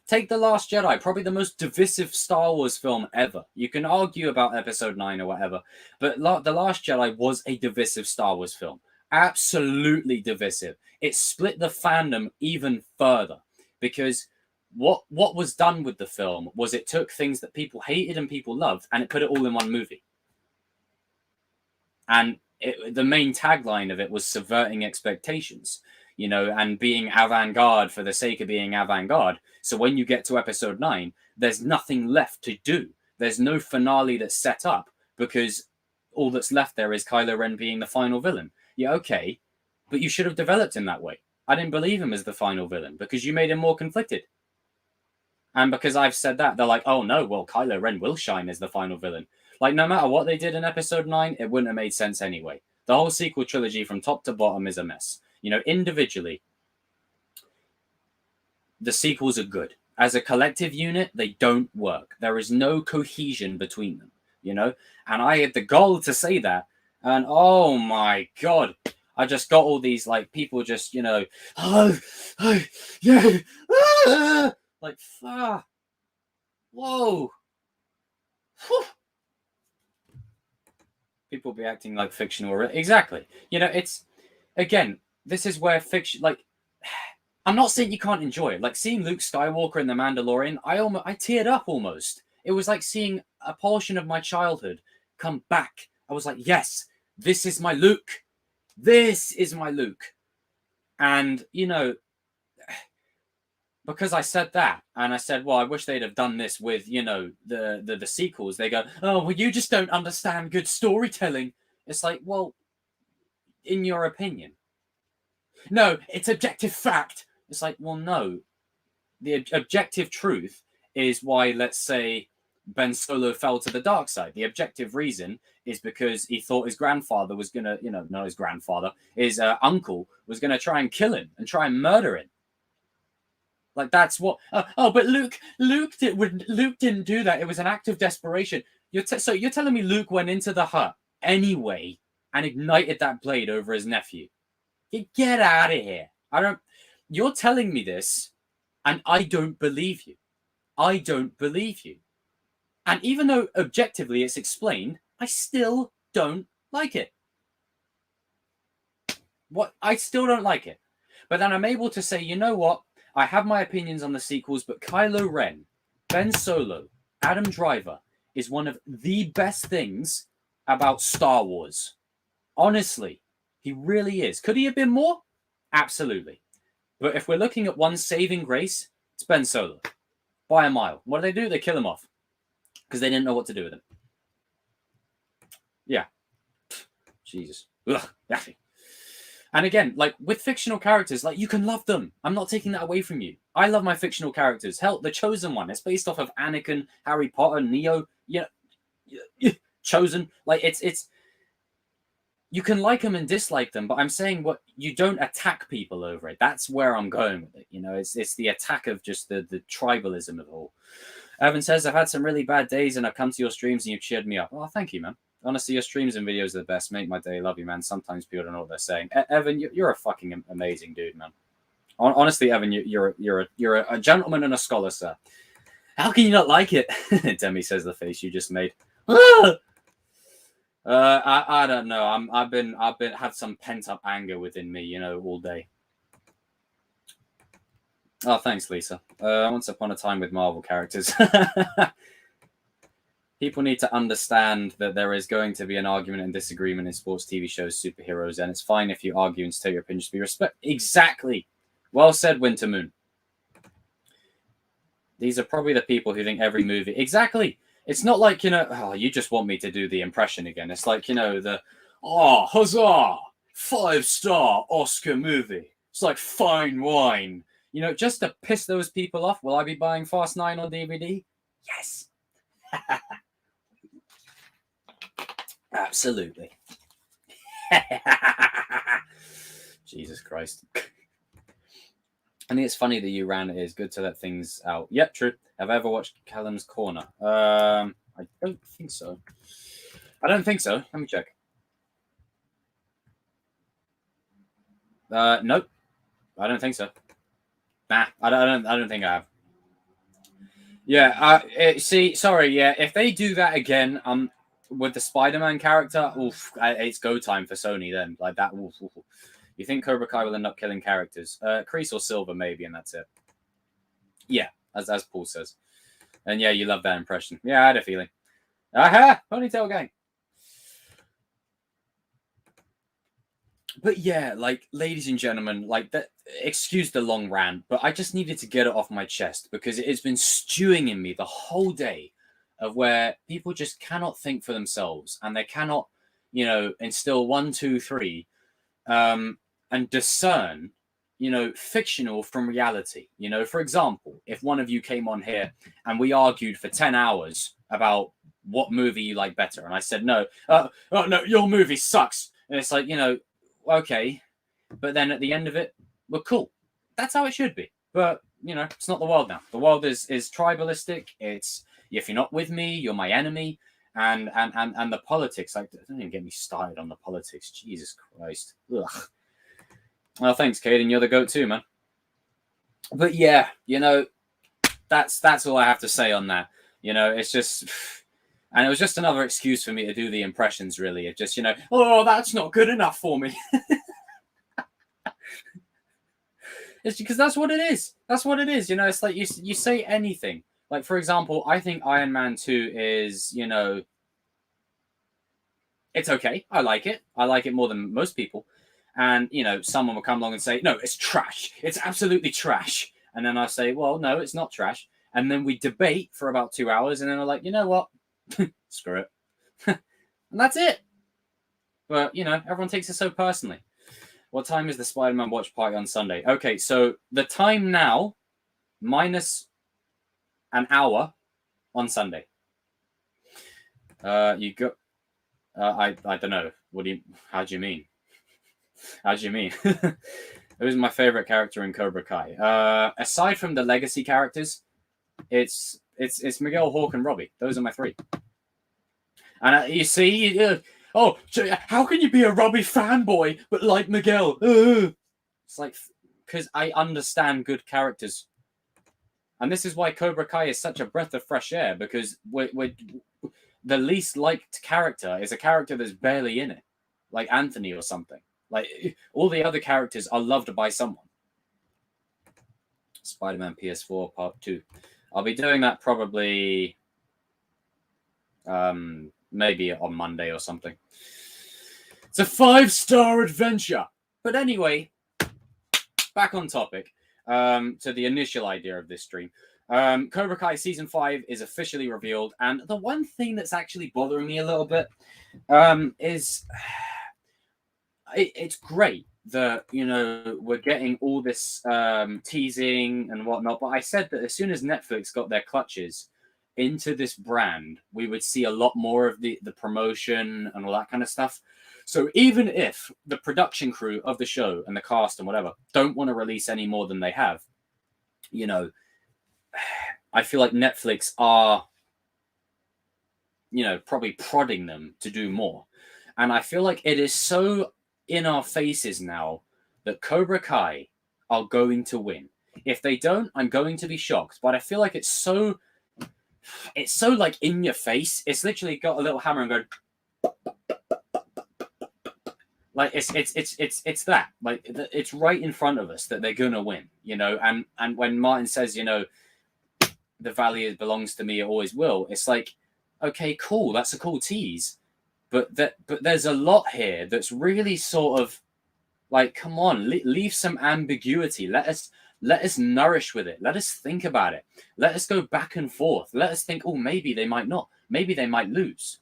Take The Last Jedi, probably the most divisive Star Wars film ever. You can argue about Episode 9 or whatever, but The Last Jedi was a divisive Star Wars film. Absolutely divisive. It split the fandom even further because what was done with the film was it took things that people hated and people loved and it put it all in one movie. And the main tagline of it was subverting expectations, you know, and being avant-garde for the sake of being avant-garde. So when you get to episode 9, there's nothing left to do. There's no finale that's set up, because all that's left there is Kylo Ren being the final villain. Yeah, okay, but you should have developed him that way. I didn't believe him as the final villain because you made him more conflicted. And because I've said that, they're like, oh no, well, Kylo Ren will shine as the final villain. Like, no matter what they did in episode 9, it wouldn't have made sense anyway. The whole sequel trilogy from top to bottom is a mess. You know, individually, the sequels are good. As a collective unit, they don't work. There is no cohesion between them, you know? And I had the goal to say that. And oh my God, I just got all these, like, people just, you know, yeah, like, whoa. Whew. People be acting like fictional. Exactly. You know, it's, again, this is where fiction, like, I'm not saying you can't enjoy it. Like, seeing Luke Skywalker in The Mandalorian, I teared up almost. It was like seeing a portion of my childhood come back. I was like, yes, this is my Luke. This is my Luke. And, you know, because I said that, and I said, well, I wish they'd have done this with, you know, the sequels. They go, oh, well, you just don't understand good storytelling. It's like, well, in your opinion. No, it's objective fact. It's like, well, no. The objective truth is why, let's say, Ben Solo fell to the dark side. The objective reason is because he thought his grandfather was going to, you know, not his grandfather, his uncle was going to try and kill him and try and murder him. Like, that's what. But Luke didn't do that. It was an act of desperation. So you're telling me Luke went into the hut anyway and ignited that blade over his nephew? You get out of here. You're telling me this, and I don't believe you. I don't believe you. And even though objectively it's explained, I still don't like it. I still don't like it. But then I'm able to say, you know what? I have my opinions on the sequels, but Kylo Ren, Ben Solo, Adam Driver is one of the best things about Star Wars. Honestly, he really is. Could he have been more? Absolutely. But if we're looking at one saving grace, it's Ben Solo. By a mile. What do? They kill him off. Because they didn't know what to do with him. Yeah. Jesus. Ugh. And again, like, with fictional characters, like, you can love them. I'm not taking that away from you. I love my fictional characters. Hell, the Chosen one, it's based off of Anakin, Harry Potter, Neo, Chosen. Like, it's you can like them and dislike them, but I'm saying what you don't attack people over it. That's where I'm going with it. You know, it's the attack of just the tribalism of it all. Evan says, I've had some really bad days and I've come to your streams and you've cheered me up. Oh, thank you, man. Honestly, your streams and videos are the best. Make my day. Love you, man. Sometimes people don't know what they're saying. Evan, you're a fucking amazing dude, man. Honestly, Evan, you're a gentleman and a scholar, sir. How can you not like it? Demi says the face you just made. I don't know. I've been had some pent up anger within me, you know, all day. Oh, thanks, Lisa. Once upon a time with Marvel characters. People need to understand that there is going to be an argument and disagreement in sports, TV shows, superheroes, and it's fine if you argue and state your opinions to be respected. Exactly. Well said, Wintermoon. These are probably the people who think every movie... Exactly. It's not like, you know, oh, you just want me to do the impression again. It's like, you know, huzzah, 5-star Oscar movie. It's like fine wine. You know, just to piss those people off, will I be buying Fast 9 on DVD? Yes. Absolutely. Jesus Christ. I think it's funny that you ran it. It's good to let things out. Yep, true. Have I ever watched Callum's Corner? I don't think so. Let me check. Nope. I don't think so. Nah, I don't think I have. Yeah, sorry, yeah, if they do that again, with the Spider-Man character, it's go time for Sony then. Like that, You think Cobra Kai will end up killing characters? Kreese or Silver, maybe, and that's it. Yeah, as Paul says. And yeah, you love that impression. Yeah, I had a feeling. Aha! Ponytail gang. But yeah, like, ladies and gentlemen, like, that, excuse the long rant, but I just needed to get it off my chest because it has been stewing in me the whole day, of where people just cannot think for themselves, and they cannot, instill one, two, three, and discern, fictional from reality. For example, if one of you came on here and we argued for 10 hours about what movie you like better, and I said, no, oh no, your movie sucks. And it's like, okay, but then at the end of it, we're cool. That's how it should be. But it's not the world now. The world is tribalistic. It's, if you're not with me, you're my enemy. And the politics, like, don't even get me started on the politics. Jesus Christ. Ugh. Well, thanks, Caden. You're the goat too, man. But yeah, that's all I have to say on that. It's just, and it was just another excuse for me to do the impressions, really. It just, oh, that's not good enough for me. It's because that's what it is. That's what it is. It's like you say anything. Like, for example, I think Iron Man 2 is, it's okay. I like it. I like it more than most people. And, someone will come along and say, no, it's trash. It's absolutely trash. And then I say, well, no, it's not trash. And then we debate for about 2 hours. And then I'm like, you know what? Screw it. And that's it. But, everyone takes it so personally. What time is the Spider-Man watch party on Sunday? Okay, so the time now, minus an hour on Sunday. You go. I don't know. How do you mean? How do you mean? Who's my favorite character in Cobra Kai? Aside from the legacy characters, it's Miguel, Hawk, and Robbie. Those are my three. And you see, oh, how can you be a Robbie fanboy but like Miguel? It's like, because I understand good characters. And this is why Cobra Kai is such a breath of fresh air, because we're the least liked character is a character that's barely in it, like Anthony or something. Like, all the other characters are loved by someone. Spider-Man PS4 Part 2. I'll be doing that probably maybe on Monday or something. It's a 5-star adventure. But anyway, back on topic, to the initial idea of this stream. Cobra Kai Season 5 is officially revealed, and the one thing that's actually bothering me a little bit is it's great that, we're getting all this teasing and whatnot, but I said that as soon as Netflix got their clutches into this brand, we would see a lot more of the promotion and all that kind of stuff. So even if the production crew of the show and the cast and whatever don't want to release any more than they have, I feel like Netflix are, probably prodding them to do more. And I feel like it is so in our faces now that Cobra Kai are going to win. If they don't, I'm going to be shocked. But I feel like it's so like in your face. It's literally got a little hammer and going like it's that, like, it's right in front of us that they're gonna win, and when Martin says, the valley belongs to me, it always will, it's like, okay, cool, that's a cool tease, but there's a lot here that's really sort of like, come on, leave some ambiguity, let us nourish with it, let us think about it, let us go back and forth, let us think, oh, maybe they might not, maybe they might lose,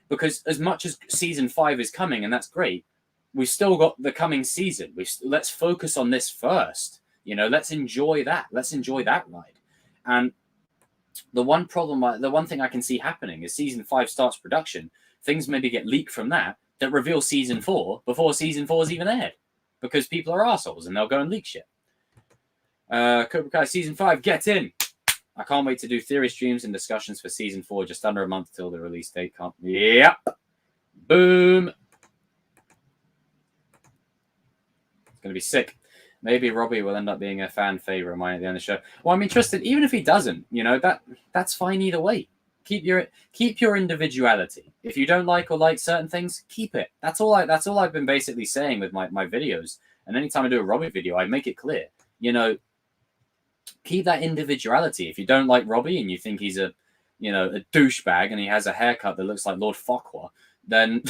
because as much as Season 5 is coming, and that's great, we've still got the coming season. Let's focus on this first. Let's enjoy that. Let's enjoy that ride. And the one thing I can see happening is Season 5 starts production. Things maybe get leaked from that reveal Season 4 before Season 4 is even aired, because people are assholes and they'll go and leak shit. Cobra Kai Season 5, get in. I can't wait to do theory streams and discussions for Season 4, just under a month till the release date. Yep. Boom. It's going to be sick. Maybe Robbie will end up being a fan favorite of mine at the end of the show. Well, I'm interested, even if he doesn't, that's fine either way. Keep your individuality. If you don't like or like certain things, keep it. That's all I've been basically saying with my videos. And anytime I do a Robbie video, I make it clear, keep that individuality. If you don't like Robbie and you think he's a douchebag and he has a haircut that looks like Lord Farquaad, then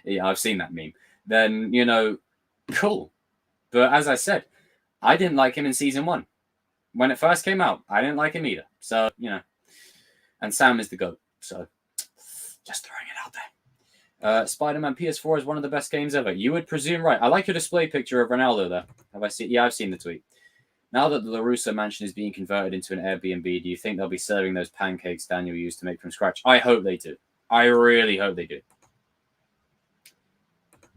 yeah, I've seen that meme. then, you know, cool. But as I said, I didn't like him in season 1. When it first came out, I didn't like him either. So, you know, and Sam is the GOAT. So, just throwing it out there. Spider-Man PS4 is one of the best games ever. You would presume right. I like your display picture of Ronaldo there. Have I seen? Yeah, I've seen the tweet. Now that the LaRusso mansion is being converted into an Airbnb, do you think they'll be serving those pancakes Daniel used to make from scratch? I hope they do. I really hope they do.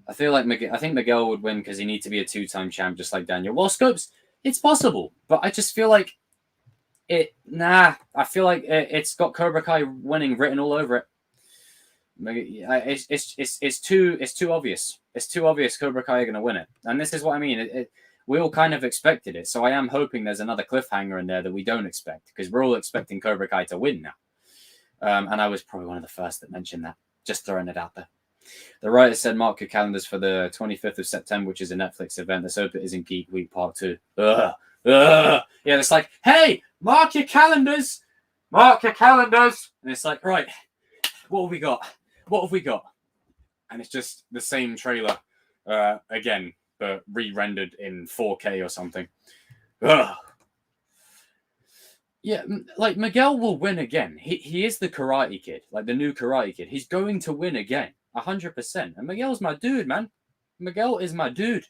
I feel like I think Miguel would win because he needs to be a 2-time champ, just like Daniel. Well, Scopes, it's possible, but I just feel like I feel like it's got Cobra Kai winning written all over it. It's too obvious. It's too obvious Cobra Kai are going to win it, and this is what I mean. We all kind of expected it, so I am hoping there's another cliffhanger in there that we don't expect, because we're all expecting Cobra Kai to win now. And I was probably one of the first that mentioned that. Just throwing it out there. The writer said, mark your calendars for the 25th of September, which is a Netflix event. Let's hope it isn't Geek Week Part 2. Yeah, it's like, hey, mark your calendars. Mark your calendars. And it's like, right, what have we got? What have we got? And it's just the same trailer again, but re-rendered in 4K or something. Ugh. Yeah, like Miguel will win again. He is the Karate Kid, like the new Karate Kid. He's going to win again, 100%. And Miguel's my dude, man. Miguel is my dude.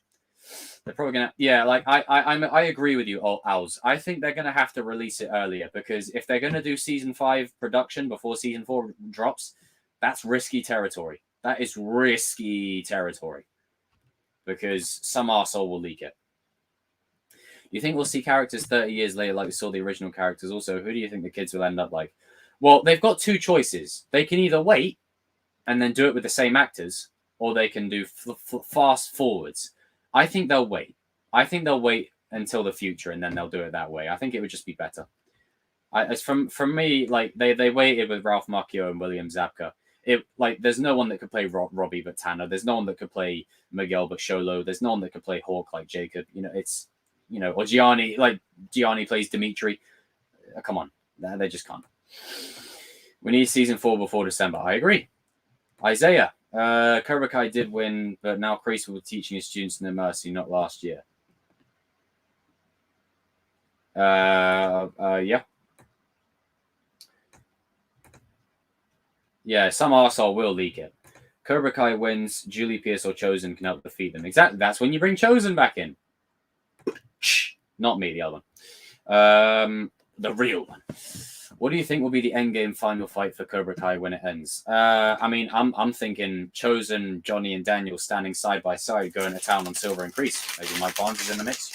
They're probably gonna, yeah. Like I agree with you, Owls. I think they're gonna have to release it earlier, because if they're gonna do season 5 production before season 4 drops, that's risky territory. That is risky territory, because some arsehole will leak it. You think we'll see characters 30 years later like we saw the original characters? Also, who do you think the kids will end up like? Well, they've got 2 choices. They can either wait and then do it with the same actors, or they can do fast forwards. I think they'll wait. I think they'll wait until the future, and then they'll do it that way. I think it would just be better. As from me, like they waited with Ralph Macchio and William Zabka. There's no one that could play Robbie but Tanner. There's no one that could play Miguel but Sholo. There's no one that could play Hawk like Jacob. Or Gianni, like Gianni plays Dimitri. Come on, they just can't. We need season 4 before December. I agree. Isaiah, Cobra Kai did win, but now Kreese will be teaching his students No Mercy, not last year. Yeah. Yeah, some arsehole will leak it. Cobra Kai wins, Julie Pierce or Chozen can help defeat them. Exactly. That's when you bring Chozen back in. Not me, the other one. The real one. What do you think will be the endgame final fight for Cobra Kai when it ends? I'm thinking Chozen, Johnny, and Daniel standing side by side going to town on Silver and Kreese. Maybe Mike Barnes is in the mix.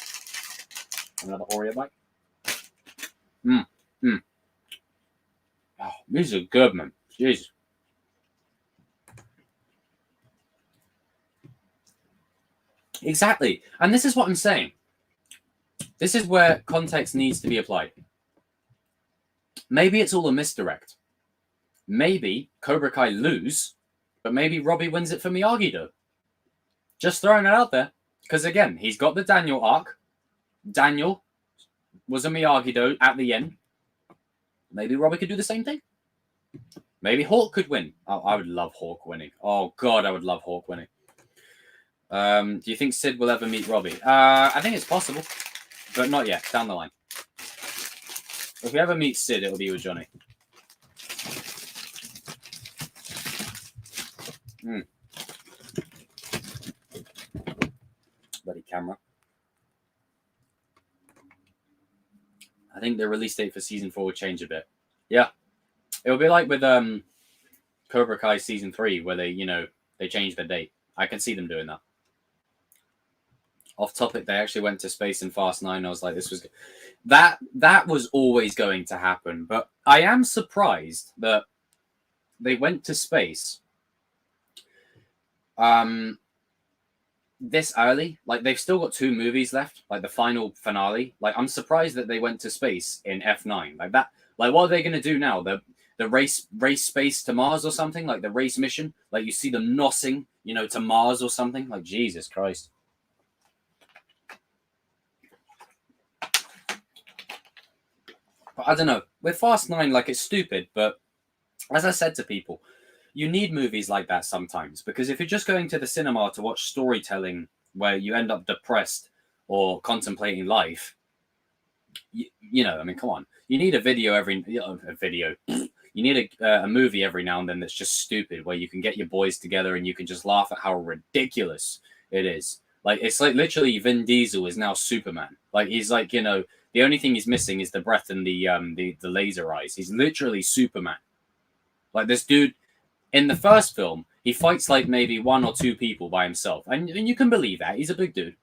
Another Oreo bite. Oh, these are good, man. Jesus. Exactly. And this is what I'm saying. This is where context needs to be applied. Maybe it's all a misdirect. Maybe Cobra Kai lose, but maybe Robbie wins it for Miyagi-Do. Just throwing it out there. Because again, he's got the Daniel arc. Daniel was a Miyagi-Do at the end. Maybe Robbie could do the same thing. Maybe Hawk could win. Oh, I would love Hawk winning. Oh, God, I would love Hawk winning. Do you think Sid will ever meet Robbie? I think it's possible, but not yet. Down the line. If we ever meet Sid, it'll be with Johnny. Bloody camera. I think the release date for season 4 will change a bit. Yeah. It'll be like with Cobra Kai season 3, where they changed the date. I can see them doing that. Off topic, they actually went to space in Fast 9. I was like, this was that was always going to happen. But I am surprised that they went to space this early. Like, they've still got 2 movies left, like the final finale. Like, I'm surprised that they went to space in F9 like that. Like, what are they going to do now? The race space to Mars or something, like the race mission. Like, you see them nossing, to Mars or something. Like, Jesus Christ. But I don't know. With Fast 9, like, it's stupid. But as I said to people, you need movies like that sometimes, because if you're just going to the cinema to watch storytelling where you end up depressed or contemplating life, you know, I mean, come on, you need a video you need a movie every now and then that's just stupid, where you can get your boys together and you can just laugh at how ridiculous it is. Like, it's like literally Vin Diesel is now Superman. Like, he's like, you know, the only thing he's missing is the breath and the laser eyes. He's literally Superman. Like, this dude in the first film, he fights like maybe 1 or 2 people by himself, and you can believe that he's a big dude.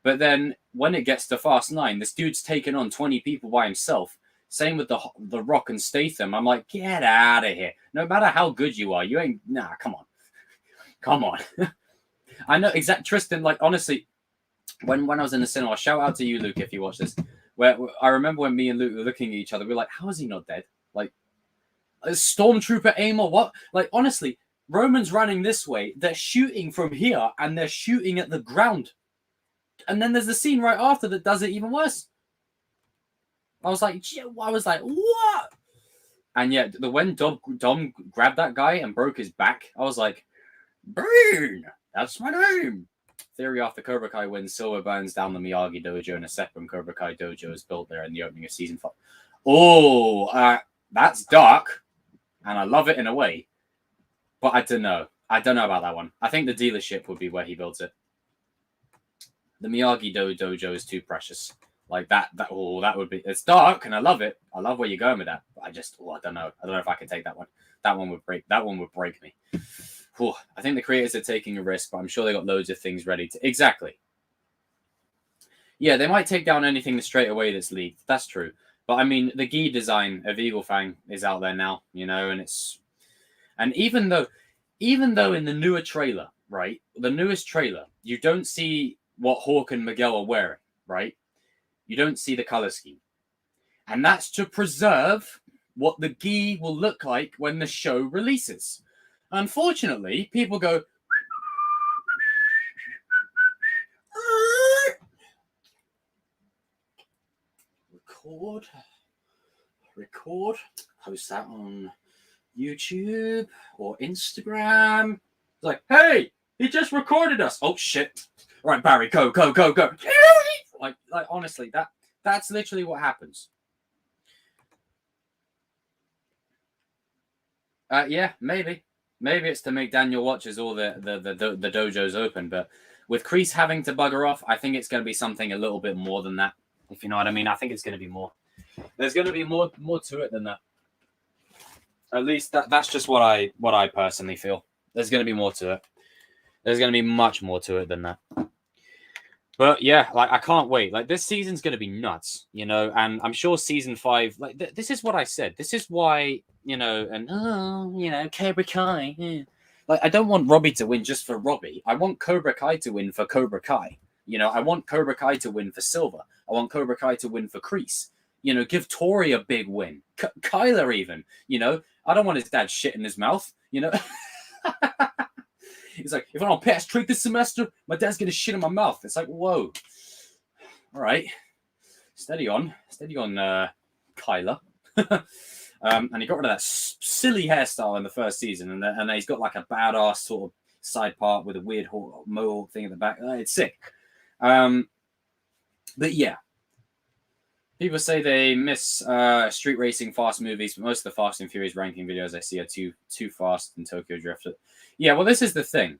But then when it gets to Fast 9, this dude's taken on 20 people by himself. Same with the Rock and Statham. I'm like, get out of here. No matter how good you are, you ain't. Nah, come on. Come on. I know exact Tristan. Like, honestly, when I was in the cinema, shout out to you, Luke, if you watch this. Where I remember when me and Luke were looking at each other, we were like, how is he not dead? Like, a stormtrooper aim or what? Like, honestly, Roman's running this way. They're shooting from here and they're shooting at the ground. And then there's the scene right after that does it even worse. I was like, what? And yet, when Dom grabbed that guy and broke his back, I was like, burn! That's my name. Theory after Cobra Kai wins, Silver burns down the Miyagi dojo, and a separate Cobra Kai dojo is built there in the opening of season 5. Oh, that's dark, and I love it in a way. But I don't know. I don't know about that one. I think the dealership would be where he builds it. The Miyagi dojo is too precious. Like that would be. It's dark, and I love it. I love where you're going with that. But I don't know. I don't know if I can take that one. That one would break me. I think the creators are taking a risk, but I'm sure they got loads of things ready to. Exactly. Yeah, they might take down anything straight away that's leaked. That's true. But I mean, the gi design of Eagle Fang is out there now, you know, and even though in the newer trailer, right, the newest trailer, you don't see what Hawk and Miguel are wearing, right? You don't see the color scheme. And that's to preserve what the gi will look like when the show releases. Unfortunately, people go, record, post that on YouTube or Instagram. It's like, hey, he just recorded us. Oh shit! Right, Barry, go. Like honestly, that's literally what happens. Yeah, maybe it's to make Daniel watch as all the dojos open. But with Kreese having to bugger off, I think it's going to be something a little bit more than that. If you know what I mean, I think it's going to be more. There's going to be more to it than that. At least that's just what I personally feel. There's going to be more to it. There's going to be much more to it than that. But yeah, like I can't wait. Like this season's going to be nuts, you know. And I'm sure season 5. Like this is what I said. This is why, you know. And Cobra Kai. Yeah. Like I don't want Robbie to win just for Robbie. I want Cobra Kai to win for Cobra Kai. You know, I want Cobra Kai to win for Silver. I want Cobra Kai to win for Kreese. You know, give Tori a big win. Kyler even. You know, I don't want his dad shit in his mouth. You know. He's like, if I don't pass trait this semester, my dad's gonna shit in my mouth. It's like, whoa. All right. Steady on, Kyler. And he got rid of that silly hairstyle in the first season, and he's got like a badass sort of side part with a weird mohawk thing at the back. It's sick. But yeah. People say they miss street racing fast movies, but most of the Fast and Furious ranking videos I see are too fast and Tokyo Drift. Yeah, well, this is the thing.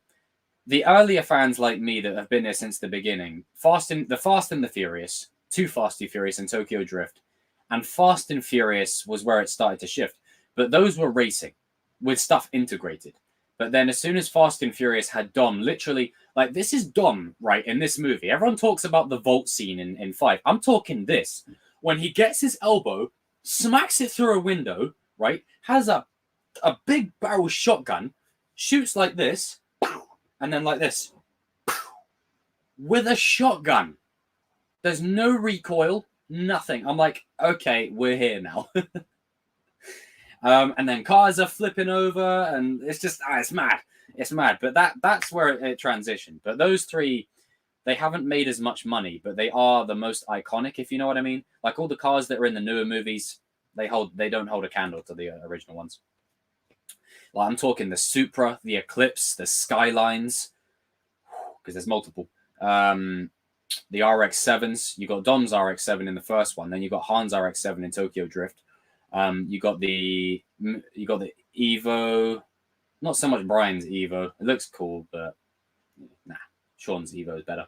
The earlier fans like me that have been there since the beginning, Fast and the Furious, Too Fast and Furious and Tokyo Drift, and Fast and Furious was where it started to shift. But those were racing with stuff integrated. But then as soon as Fast and Furious had Dom, literally, like this is Dom, right, in this movie. Everyone talks about the vault scene in 5. I'm talking this. When he gets his elbow, smacks it through a window, right, has a big barrel shotgun, shoots like this, and then like this, with a shotgun. There's no recoil, nothing. I'm like, okay, we're here now. And then cars are flipping over, and it's just, it's mad. It's mad. But that's where it transitioned. But those 3, they haven't made as much money, but they are the most iconic, if you know what I mean. Like all the cars that are in the newer movies, they don't hold a candle to the original ones. Like, I'm talking the Supra, the Eclipse, the Skylines, because there's multiple. The RX-7s. You got Dom's RX-7 in the first one. Then you got Han's RX-7 in Tokyo Drift. You got the Evo. Not so much Brian's Evo. It looks cool, but nah, Sean's Evo is better.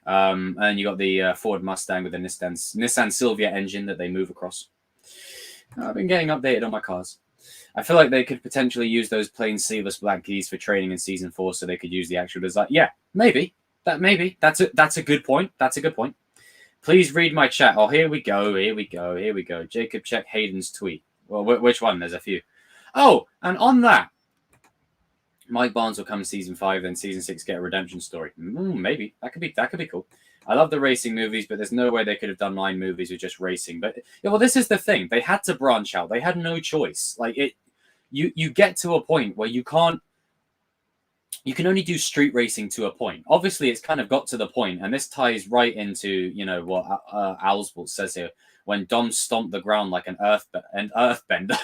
And you got the Ford Mustang with the Nissan Silvia engine that they move across. I've been getting updated on my cars. I feel like they could potentially use those plain sealess black keys for training in season 4, so they could use the actual design. Yeah, maybe. That's a good point. That's a good point. Please read my chat. Oh, here we go. Jacob, check Hayden's tweet. Well, which one? There's a few. Oh, and on that, Mike Barnes will come in season 5, then season 6 get a redemption story. Maybe that could be cool. I love the racing movies, but there's no way they could have done 9 movies with just racing. But yeah, well, this is the thing. They had to branch out. They had no choice. Like you get to a point where you can only do street racing to a point. Obviously, it's kind of got to the point, and this ties right into what Owlsbolt says here. When Dom stomped the ground like an earthbender,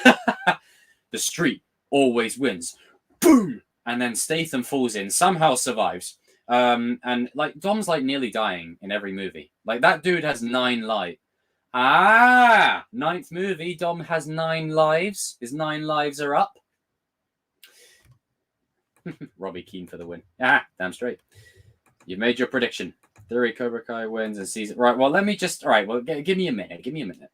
the street always wins. Boom! And then Statham falls in, somehow survives. And like Dom's like nearly dying in every movie. Like that dude has 9 lives. 9th movie, Dom has 9 lives. His 9 lives are up. Robbie keen for the win. Damn straight. You've made your prediction. Theory Cobra Kai wins and season. Right, well, let me just. All right, well, give me a minute. Give me a minute.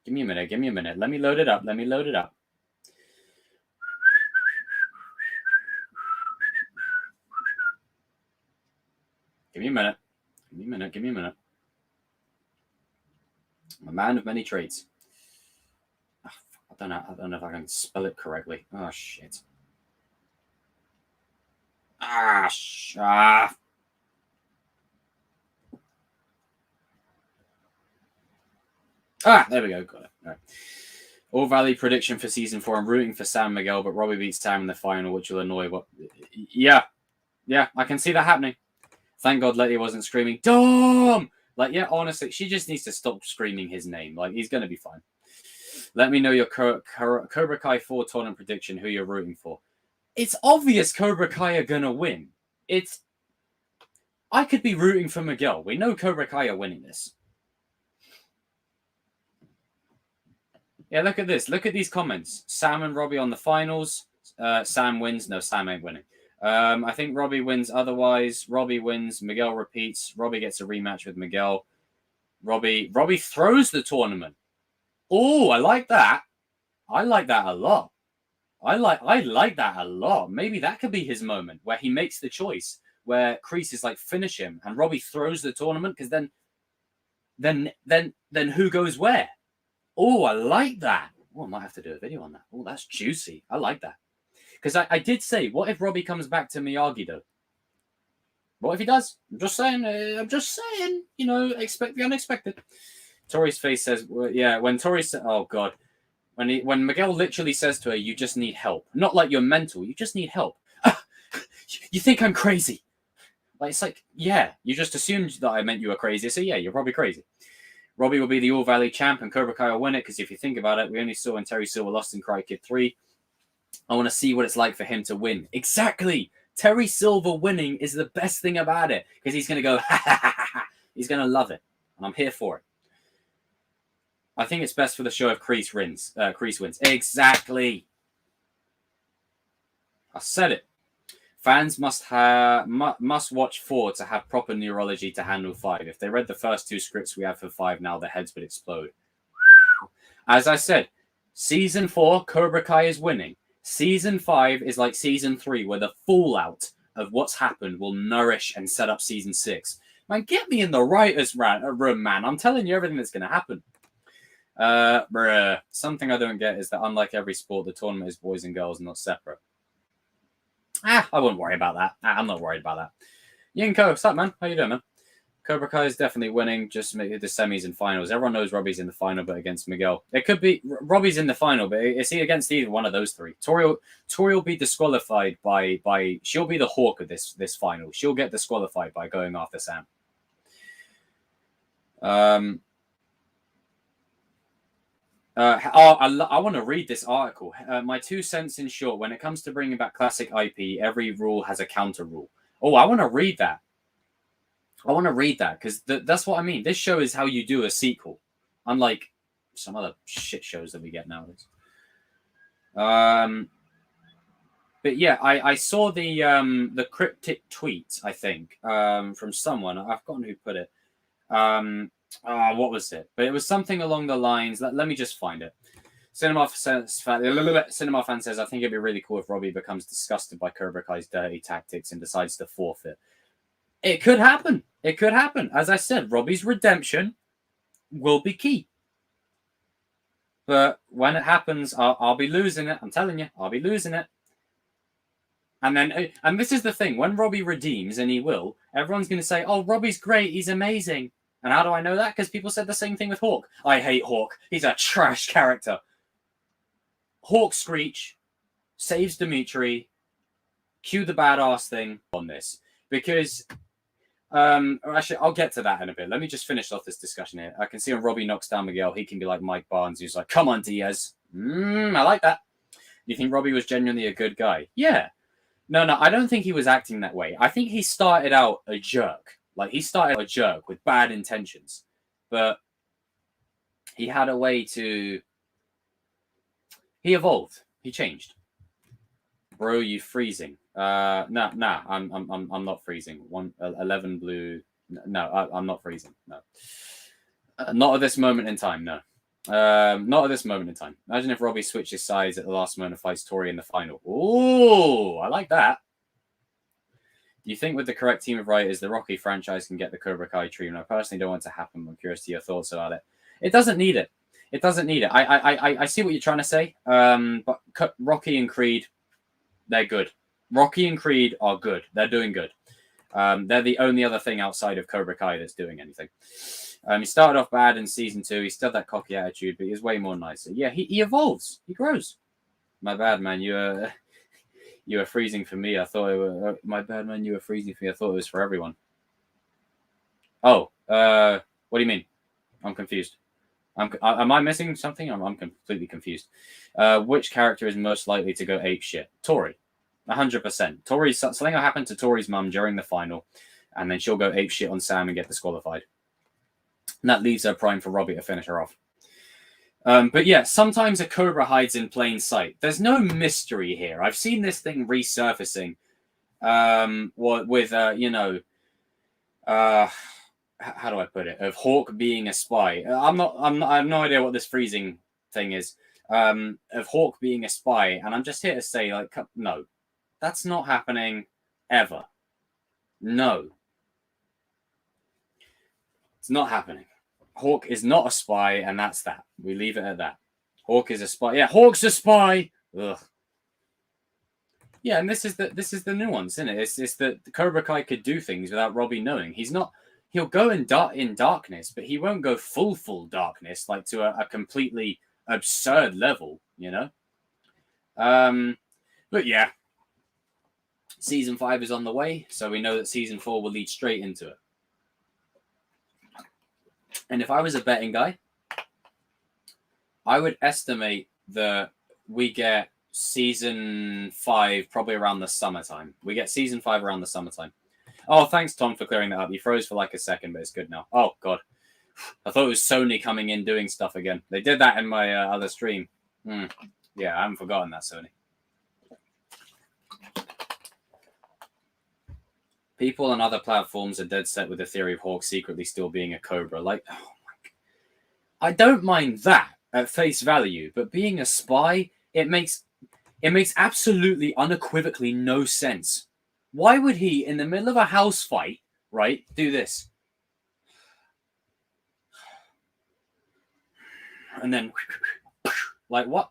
Let me load it up. Give me a minute. I'm a man of many traits. I don't know if I can spell it correctly. Oh, shit. There we go. Got it. All right. All Valley prediction for season 4. I'm rooting for Sam Miguel, but Robbie beats Sam in the final, which will annoy what. Yeah, I can see that happening. Thank God Letty wasn't screaming, Dom! Like, yeah, honestly, she just needs to stop screaming his name. Like, he's going to be fine. Let me know your Cobra Kai 4 tournament prediction, who you're rooting for. It's obvious Cobra Kai are going to win. I could be rooting for Miguel. We know Cobra Kai are winning this. Yeah, look at this. Look at these comments. Sam and Robbie on the finals. Sam wins. No, Sam ain't winning. I think Robbie wins otherwise. Robbie wins. Miguel repeats. Robbie gets a rematch with Miguel. Robbie throws the tournament. Oh, I like that. I like that a lot. I like that a lot. Maybe that could be his moment where he makes the choice, where Kreese is like, finish him, and Robbie throws the tournament, because then who goes where? Oh, I like that. Oh, I might have to do a video on that. Oh, that's juicy. I like that. Because I did say, what if Robbie comes back to Miyagi, though? What if he does? I'm just saying, expect the unexpected. Tori's face says, well, yeah, when Tori said, oh, God. When Miguel literally says to her, you just need help. Not like you're mental, you just need help. You think I'm crazy. Like, it's like, yeah, you just assumed that I meant you were crazy, so yeah, you're probably crazy. Robbie will be the All Valley champ, and Cobra Kai will win it, because if you think about it, we only saw when Terry Silver lost in Karate Kid 3. I want to see what it's like for him to win. Exactly. Terry Silver winning is the best thing about it, because he's going to go, ha, ha, ha, ha, ha. He's going to love it, and I'm here for it. I think it's best for the show if Kreese wins. Exactly. I said it. Fans must watch 4 to have proper neurology to handle 5. If they read the first 2 scripts we have for 5 now, their heads would explode. As I said, season 4, Cobra Kai is winning. Season 5 is like season 3, where the fallout of what's happened will nourish and set up season 6. Man, get me in the writer's room, man. I'm telling you everything that's going to happen. Something I don't get is that unlike every sport, the tournament is boys and girls, not separate. I wouldn't worry about that. I'm not worried about that. Yinko, what's up, man? How you doing, man? Cobra Kai is definitely winning. Just make the semis and finals. Everyone knows Robbie's in the final, but against Miguel. It could be Robbie's in the final, but is he against either one of those 3? Tori will be disqualified by she'll be the hawk of this final. She'll get disqualified by going after Sam. I want to read this article. My 2 cents in short, when it comes to bringing back classic IP, every rule has a counter rule. Oh, I want to read that. I want to read that because that's what I mean. This show is how you do a sequel, unlike some other shit shows that we get nowadays. But yeah, I saw the cryptic tweet, I think, from someone. I've forgotten who put it. What was it? But it was something along the lines. Let me just find it. Cinema fan says, I think it'd be really cool if Robbie becomes disgusted by Cobra Kai's dirty tactics and decides to forfeit. It could happen. It could happen. As I said, Robbie's redemption will be key. But when it happens, I'll be losing it. I'm telling you, I'll be losing it. And this is the thing. When Robbie redeems, and he will, everyone's going to say, oh, Robbie's great. He's amazing. And how do I know that? Because people said the same thing with Hawk. I hate Hawk. He's a trash character. Hawk Screech saves Dimitri. Cue the badass thing on this. Because, actually, I'll get to that in a bit. Let me just finish off this discussion here. I can see when Robbie knocks down Miguel, he can be like Mike Barnes, who's like, come on, Diaz. I like that. You think Robbie was genuinely a good guy? Yeah. No, I don't think he was acting that way. I think he started out a jerk. Like, he started a jerk with bad intentions. But he had a way to... He evolved. He changed. Bro, you freezing. Nah, I'm not freezing. 11 blue... No, I'm not freezing. No. Not at this moment in time, no. Not at this moment in time. Imagine if Robbie switches sides at the last moment and fights Tori in the final. Ooh, I like that. Do you think with the correct team of writers, the Rocky franchise can get the Cobra Kai treatment? I personally don't want it to happen. I'm curious to your thoughts about it. It doesn't need it. It doesn't need it. I see what you're trying to say. But Rocky and Creed, they're good. Rocky and Creed are good. They're doing good. They're the only other thing outside of Cobra Kai that's doing anything. He started off bad in season 2. He still had that cocky attitude, but he was way more nicer. Yeah, he evolves. He grows. My bad, man. You were freezing for me. I thought it was... my bad, man. You were freezing for me. I thought it was for everyone. Oh, what do you mean? I'm confused. Am I missing something? I'm completely confused. Which character is most likely to go ape shit? Tori. 100%. Something will happen to Tori's mum during the final, and then she'll go ape shit on Sam and get disqualified. And that leaves her prime for Robbie to finish her off. But yeah, sometimes a Cobra hides in plain sight. There's no mystery here. I've seen this thing resurfacing. With how do I put it? Of Hawk being a spy. I have no idea what this freezing thing is. Of Hawk being a spy, and I'm just here to say, like, no, that's not happening ever. No, it's not happening. Hawk is not a spy, and that's that. We leave it at that. Hawk is a spy. Yeah, Hawk's a spy. Ugh. Yeah, and this is the nuance, isn't it? It's that Cobra Kai could do things without Robbie knowing. He's not. He'll go in darkness, but he won't go full darkness, like to a completely absurd level, you know. But yeah, season 5 is on the way, so we know that season 4 will lead straight into it. And if I was a betting guy, I would estimate that we get season 5 probably around the summertime. We get season 5 around the summertime. Oh, thanks, Tom, for clearing that up. You froze for like a second, but it's good now. Oh, God. I thought it was Sony coming in doing stuff again. They did that in my other stream. Yeah, I haven't forgotten that, Sony. People on other platforms are dead set with the theory of Hawk secretly still being a Cobra. Like, oh my God. I don't mind that at face value, but being a spy, it makes absolutely unequivocally no sense. Why would he, in the middle of a house fight, right, do this? And then, like, what?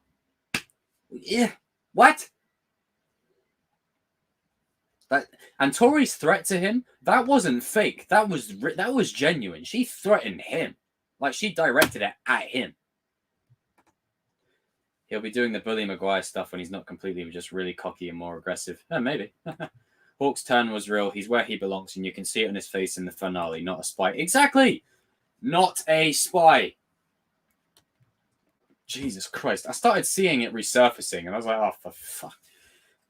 Yeah, what? And Tori's threat to him, that wasn't fake. That was genuine. She threatened him. Like, she directed it at him. He'll be doing the Bully Maguire stuff when he's not completely, just really cocky and more aggressive. Maybe. Hawk's turn was real. He's where he belongs, and you can see it on his face in the finale. Not a spy. Exactly! Not a spy. Jesus Christ. I started seeing it resurfacing, and I was like, oh, for fuck.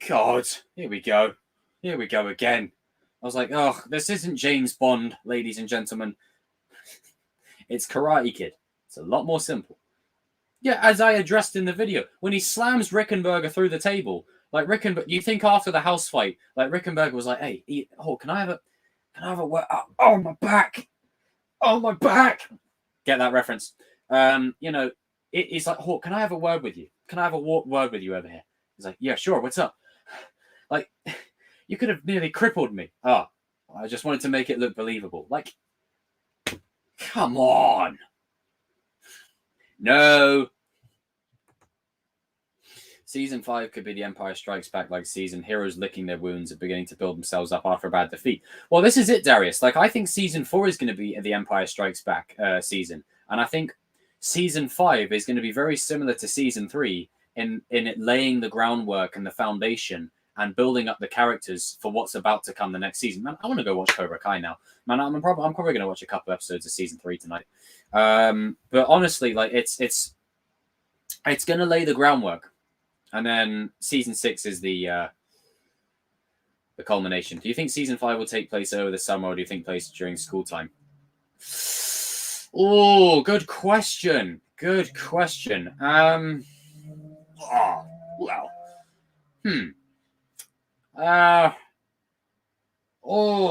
God, here we go. Here we go again. I was like, oh, this isn't James Bond, ladies and gentlemen. It's Karate Kid. It's a lot more simple. Yeah, as I addressed in the video, when he slams Rickenberger through the table, like Rickenberger, you think after the house fight, like Rickenberger was like, hey, can I have a word? Oh, my back. Oh, my back. Get that reference. It's like, Hawk, can I have a word with you? Can I have a word with you over here? He's like, yeah, sure. What's up? Like, you could have nearly crippled me. Oh, I just wanted to make it look believable. Like, come on. No. Season 5 could be The Empire Strikes Back like season. Heroes licking their wounds and beginning to build themselves up after a bad defeat. Well, this is it, Darius. Like, I think Season 4 is going to be The Empire Strikes Back season. And I think Season 5 is going to be very similar to Season 3 in it laying the groundwork and the foundation and building up the characters for what's about to come the next season. Man, I want to go watch Cobra Kai now. Man, I'm probably going to watch a couple episodes of Season 3 tonight. But honestly, like, it's going to lay the groundwork. And then Season 6 is the culmination. Do you think Season 5 will take place over the summer, or do you think place during school time? Oh, good question. Good question. Well.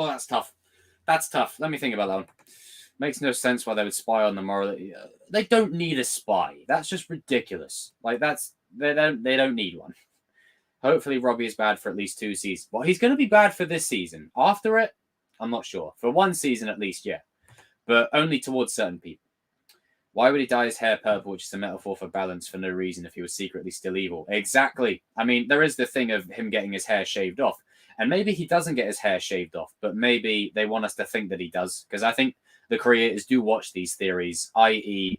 That's tough. That's tough. Let me think about that one. Makes no sense why they would spy on the moral. They don't need a spy. That's just ridiculous. Like, they don't need one. Hopefully Robbie is bad for at least 2 seasons. Well, he's going to be bad for this season. After it, I'm not sure. For 1 season at least, yeah. But only towards certain people. Why would he dye his hair purple, which is a metaphor for balance, for no reason if he was secretly still evil? Exactly. I mean, there is the thing of him getting his hair shaved off. And maybe he doesn't get his hair shaved off, but maybe they want us to think that he does. Because I think the creators do watch these theories, i.e.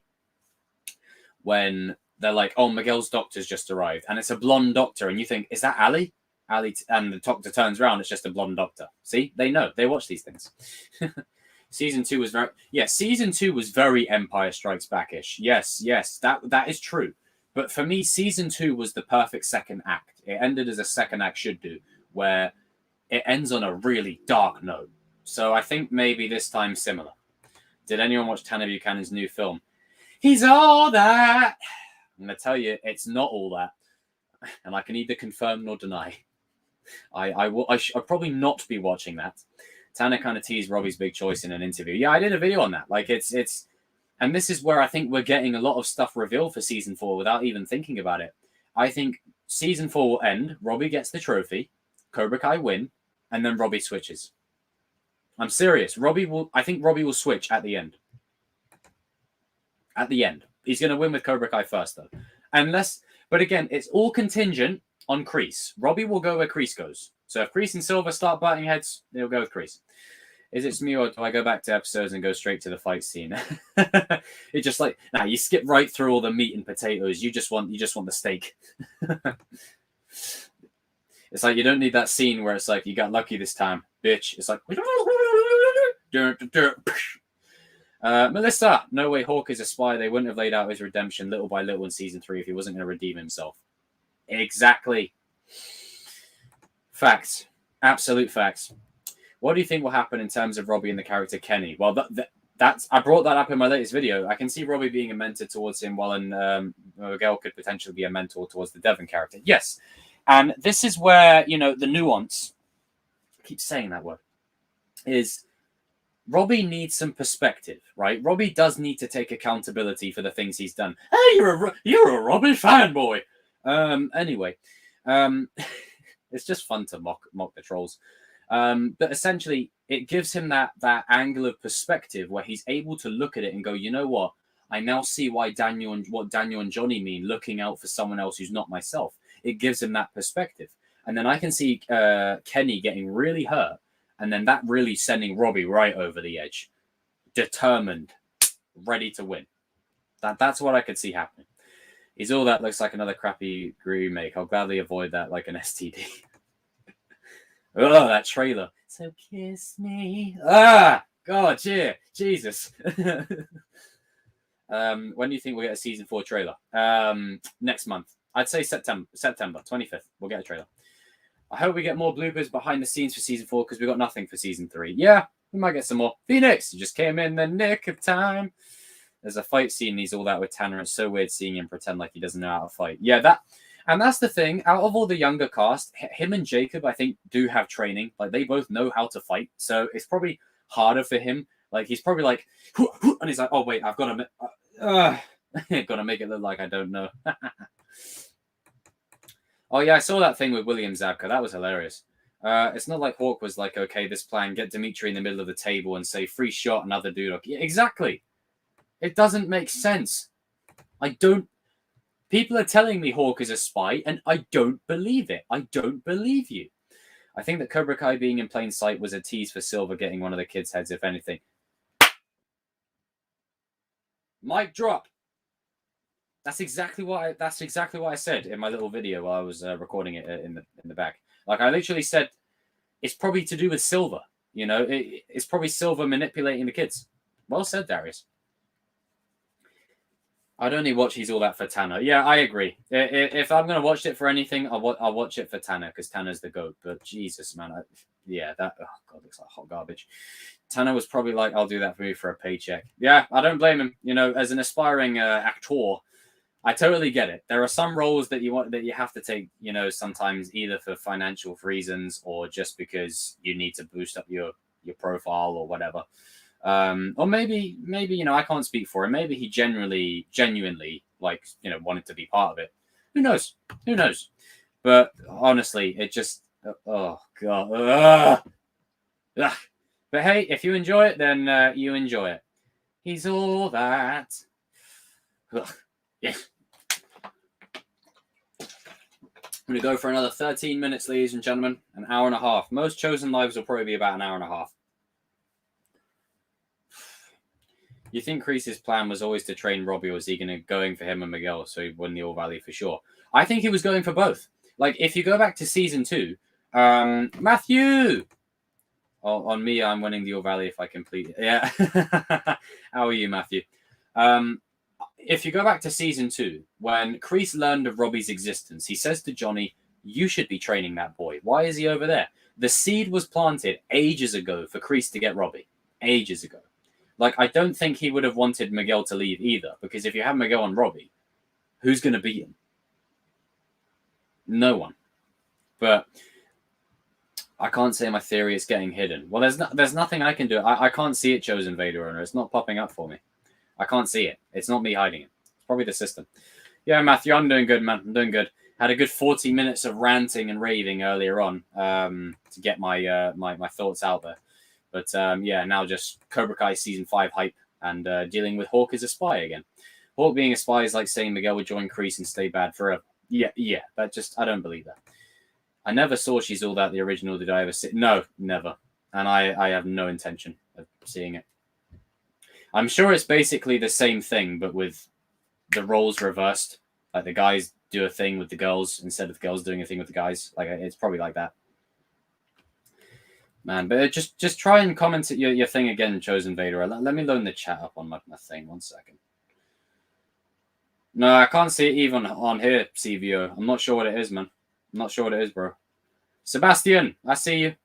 when they're like, oh, Miguel's doctor's just arrived, and it's a blonde doctor, and you think, is that Ali? And the doctor turns around, it's just a blonde doctor. See? They know. They watch these things. Season 2 was very Empire Strikes Back-ish. Yes, that is true. But for me, Season 2 was the perfect second act. It ended as a second act should do, where it ends on a really dark note. So I think maybe this time similar. Did anyone watch Tanner Buchanan's new film? He's all that. I'm going to tell you, it's not all that. And I can neither confirm nor deny. I'll probably not be watching that. Tanner kind of teased Robbie's big choice in an interview. Yeah, I did a video on that. Like, it's, and this is where I think we're getting a lot of stuff revealed for Season 4 without even thinking about it. I think Season 4 will end, Robbie gets the trophy, Cobra Kai win, and then Robbie switches. I'm serious. I think Robbie will switch at the end. At the end. He's going to win with Cobra Kai first, though. But again, it's all contingent on Kreese. Robbie will go where Kreese goes. So if Kreese and Silver start butting heads, they'll go with Kreese. Is it me, or do I go back to episodes and go straight to the fight scene? It's just like, you skip right through all the meat and potatoes. You just want the steak. It's like, you don't need that scene where it's like, you got lucky this time, bitch. It's like, Melissa, no way Hawk is a spy. They wouldn't have laid out his redemption little by little in Season 3 if he wasn't going to redeem himself. Exactly. Facts. Absolute facts. What do you think will happen in terms of Robbie and the character Kenny? Well, that's I brought that up in my latest video. I can see Robbie being a mentor towards him, while Miguel could potentially be a mentor towards the Devon character. Yes. And this is where, the nuance, I keep saying that word, is Robbie needs some perspective, right? Robbie does need to take accountability for the things he's done. Hey, you're a Robbie fanboy. Anyway, it's just fun to mock the trolls. But essentially, it gives him that angle of perspective where he's able to look at it and go, you know what? I now see what Daniel and Johnny mean, looking out for someone else who's not myself. It gives him that perspective. And then I can see Kenny getting really hurt, and then that really sending Robbie right over the edge. Determined, ready to win. That's what I could see happening. He's all that looks like another crappy remake. I'll gladly avoid that like an STD. Oh, that trailer. So kiss me. God, yeah. Jesus. When do you think we'll get a season 4 trailer? Next month. I'd say September 25th. We'll get a trailer. I hope we get more bloopers behind the scenes for season 4 because we got nothing for season 3. Yeah, we might get some more. Phoenix, you just came in the nick of time. There's a fight scene. He's all that with Tanner. It's so weird seeing him pretend like he doesn't know how to fight. Yeah, that's the thing. Out of all the younger cast, him and Jacob, I think, do have training. Like, they both know how to fight. So it's probably harder for him. Like, he's probably like, and he's like, oh, wait, I've got to make it look like I don't know. Oh, yeah, I saw that thing with William Zabka. That was hilarious. It's not like Hawk was like, okay, this plan, get Dimitri in the middle of the table and say, free shot, another dude. Yeah, exactly. It doesn't make sense. People are telling me Hawk is a spy, and I don't believe it. I don't believe you. I think that Cobra Kai being in plain sight was a tease for Silver getting one of the kids' heads, if anything. Mic drop. That's exactly what I said in my little video while I was recording it in the back. Like, I literally said, it's probably to do with Silver. You know, it's probably Silver manipulating the kids. Well said, Darius. I'd only watch He's All That for Tanner. Yeah, I agree. If I'm going to watch it for anything, I'll watch it for Tanner because Tanner's the GOAT. But Jesus, man. Oh, God, looks like hot garbage. Tanner was probably like, I'll do that for you for a paycheck. Yeah, I don't blame him. You know, as an aspiring actor, I totally get it. There are some roles that you have to take, you know, sometimes either for financial reasons or just because you need to boost up your profile or whatever. Or maybe, you know, I can't speak for him. Maybe he genuinely, like, you know, wanted to be part of it. Who knows? But honestly, it just, oh God. Ugh. But hey, if you enjoy it, then you enjoy it. He's all that. Ugh. Yeah. I'm going to go for another 13 minutes, ladies and gentlemen. An hour and a half. Most Chosen lives will probably be about an hour and a half. You think Kreese's plan was always to train Robbie, or was he going for him and Miguel so he'd win the All Valley for sure? I think he was going for both. Like, if you go back to season 2, Matthew! Oh, on me, I'm winning the All Valley if I complete it. Yeah. How are you, Matthew? If you go back to season 2, when Kreese learned of Robbie's existence, he says to Johnny, you should be training that boy. Why is he over there? The seed was planted ages ago for Kreese to get Robbie. Ages ago. Like, I don't think he would have wanted Miguel to leave either, because if you have Miguel and Robbie, who's going to beat him? No one. But I can't say my theory is getting hidden. Well, there's nothing I can do. I can't see it, Chosen Vader Owner. It's not popping up for me. I can't see it. It's not me hiding it. It's probably the system. Yeah, Matthew, I'm doing good, man. I'm doing good. Had a good 40 minutes of ranting and raving earlier on to get my my thoughts out there. But yeah, now just Cobra Kai Season 5 hype and dealing with Hawk as a spy again. Hawk being a spy is like saying Miguel would join Kreese and stay bad forever. Yeah. That just, I don't believe that. I never saw She's All That, the original. Did I ever see? No, never. And I have no intention of seeing it. I'm sure it's basically the same thing, but with the roles reversed. Like, the guys do a thing with the girls instead of the girls doing a thing with the guys. Like, it's probably like that. Man, but just try and comment at your thing again, Chosen Vader. Let me load the chat up on my thing. 1 second. No, I can't see it even on here, CVO. I'm not sure what it is, man. I'm not sure what it is, bro. Sebastian, I see you.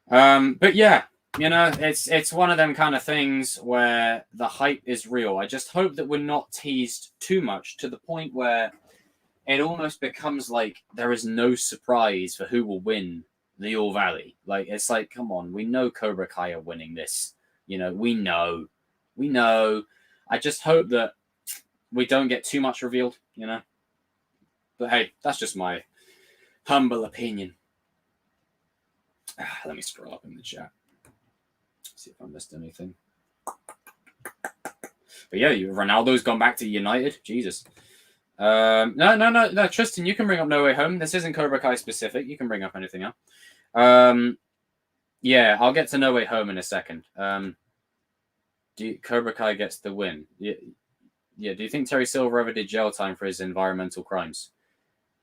But yeah, you know, it's one of them kind of things where the hype is real. I just hope that we're not teased too much to the point where it almost becomes like there is no surprise for who will win the All Valley. Like, it's like, come on, we know Cobra Kai are winning this. You know, we know. I just hope that we don't get too much revealed, you know. But hey, that's just my humble opinion. Let me scroll up in the chat. See if I missed anything. But yeah, Ronaldo's gone back to United. Jesus. No, Tristan, you can bring up No Way Home. This isn't Cobra Kai specific. You can bring up anything else. Yeah, I'll get to No Way Home in a second. Cobra Kai gets the win. Yeah. Do you think Terry Silver ever did jail time for his environmental crimes?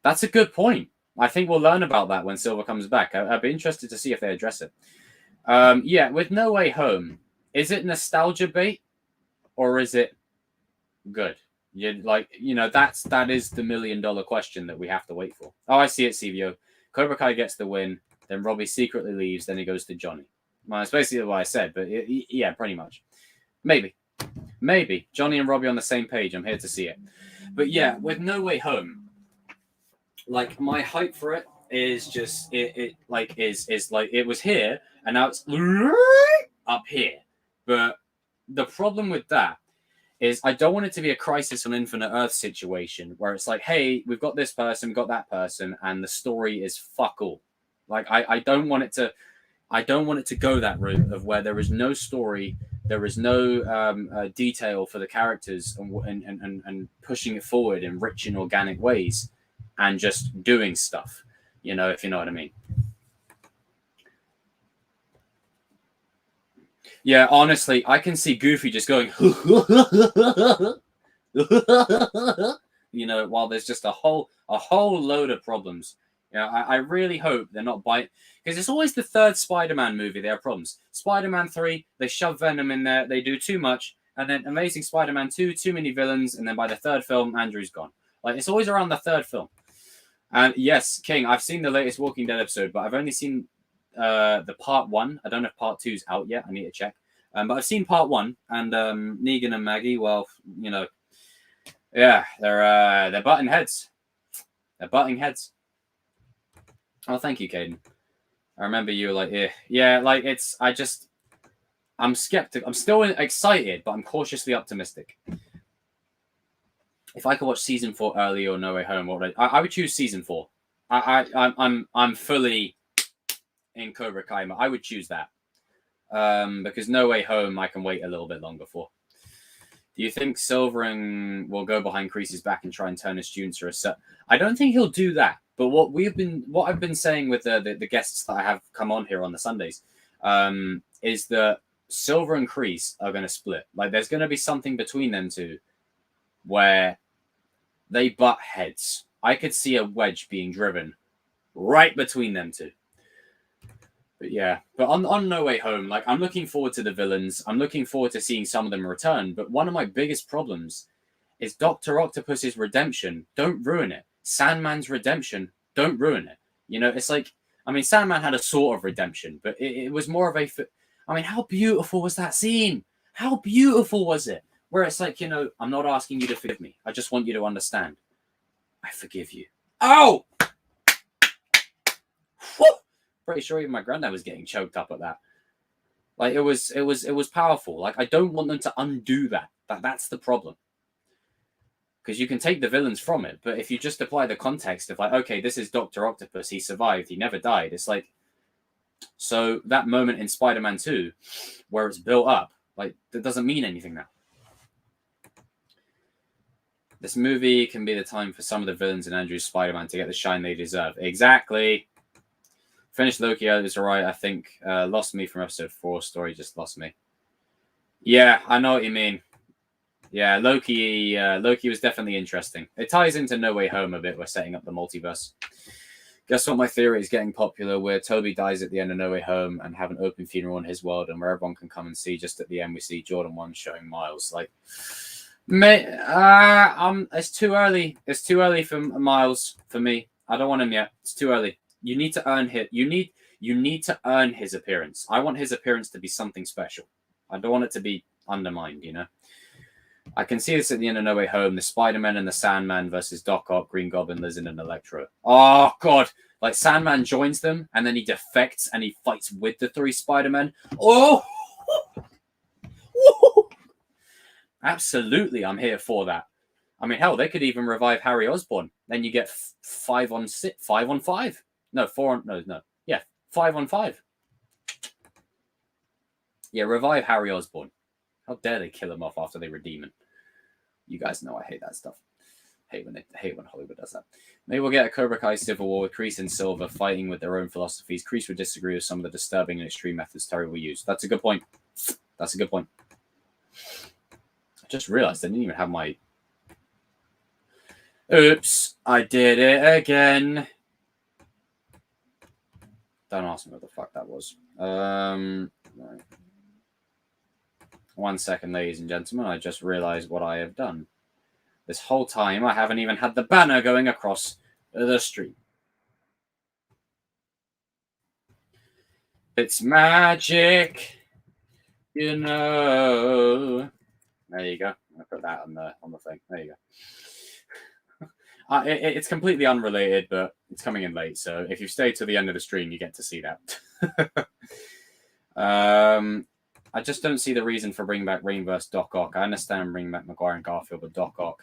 That's a good point. I think we'll learn about that when Silver comes back. I'd be interested to see if they address it. Yeah, with No Way Home, is it nostalgia bait? or is it good? That is the $1 million question that we have to wait for. Oh, I see it, CVO. Cobra Kai gets the win, then Robbie secretly leaves, then he goes to Johnny. Well, that's basically what I said, but yeah, pretty much. Maybe Johnny and Robbie on the same page. I'm here to see it. But yeah, with No Way Home, like my hype for it is just it was here and now it's up here. But the problem with that is I don't want it to be a Crisis on Infinite Earth situation where it's like, hey, we've got this person, we've got that person, and the story is fuck all. Like I don't want it to go that route of where there is no story, there is no detail for the characters, and pushing it forward in rich and organic ways, and just doing stuff. If you know what I mean. Yeah, honestly, I can see Goofy just going, while there's just a whole load of problems. I really hope they're not biting, because it's always the third Spider-Man movie they have problems. Spider-Man 3, they shove Venom in there, they do too much, and then Amazing Spider-Man 2, too many villains, and then by the third film, Andrew's gone. Like, it's always around the third film. And yes, King, I've seen the latest Walking Dead episode, but I've only seen the part 1. I don't know if part 2's out yet. I need to check. But I've seen part 1, and Negan and Maggie, well, yeah, they're butting heads. They're butting heads. Oh, thank you, Caden. I remember you were like, yeah, like I'm skeptical. I'm still excited, but I'm cautiously optimistic. If I could watch season 4 early or No Way Home, I would choose season 4. I'm fully in Cobra Kai. I would choose that because No Way Home I can wait a little bit longer for. Do you think Silvering will go behind Kreese's back and try and turn his students to a set? I don't think he'll do that. But what I've been saying with the guests that I have come on here on the Sundays, is that Silver and Kreese are going to split. Like, there's going to be something between them two where they butt heads. I could see a wedge being driven right between them two. But yeah, but on No Way Home, like, I'm looking forward to the villains. I'm looking forward to seeing some of them return. But one of my biggest problems is Dr. Octopus's redemption. Don't ruin it. Sandman's redemption. Don't ruin it. It's like, I mean, Sandman had a sort of redemption, but it was more of a. I mean, how beautiful was that scene? How beautiful was it? Where it's like, I'm not asking you to forgive me. I just want you to understand. I forgive you. Oh! Whew! Pretty sure even my granddad was getting choked up at that. Like, it was powerful. Like, I don't want them to undo that. That's the problem. Because you can take the villains from it, but if you just apply the context of, like, okay, this is Dr. Octopus, he survived, he never died. It's like, so that moment in Spider-Man 2 where it's built up, like, that doesn't mean anything now. This movie can be the time for some of the villains in Andrew's Spider-Man to get the shine they deserve. Exactly. Finished Loki, it was alright, I think. Lost me from episode 4. Story just lost me. Yeah, I know what you mean. Yeah, Loki was definitely interesting. It ties into No Way Home a bit. We're setting up the multiverse. Guess what my theory is getting popular, where Toby dies at the end of No Way Home and have an open funeral in his world, and where everyone can come and see. Just at the end, we see Jordan 1 showing Miles. Like, it's too early. It's too early for Miles for me. I don't want him yet. It's too early. You need to earn his. You need to earn his appearance. I want his appearance to be something special. I don't want it to be undermined. I can see this at the end of No Way Home. The Spider-Man and the Sandman versus Doc Ock, Green Goblin, Lizard, and Electro. Oh, God. Like, Sandman joins them, and then he defects, and he fights with the 3 Spider-Men. Oh! Absolutely, I'm here for that. I mean, hell, they could even revive Harry Osborn. Then you get 5 on 5. No, 4 on... No. Yeah, 5 on 5. Yeah, revive Harry Osborn. How dare they kill him off after they redeem him? You guys know I hate that stuff. Hate when Hollywood does that. Maybe we'll get a Cobra Kai Civil War with Kreese and Silver fighting with their own philosophies. Kreese would disagree with some of the disturbing and extreme methods Terry will use. That's a good point. I just realized I didn't even have my... Oops, I did it again. Don't ask me what the fuck that was. Right. 1 second, ladies and gentlemen. I just realized what I have done. This whole time, I haven't even had the banner going across the stream. It's magic, you know. There you go. I put that on the thing. There you go. It's completely unrelated, but it's coming in late. So if you stay to the end of the stream, you get to see that. I just don't see the reason for bringing back Rain vs. Doc Ock. I understand bringing back Maguire and Garfield, but Doc Ock,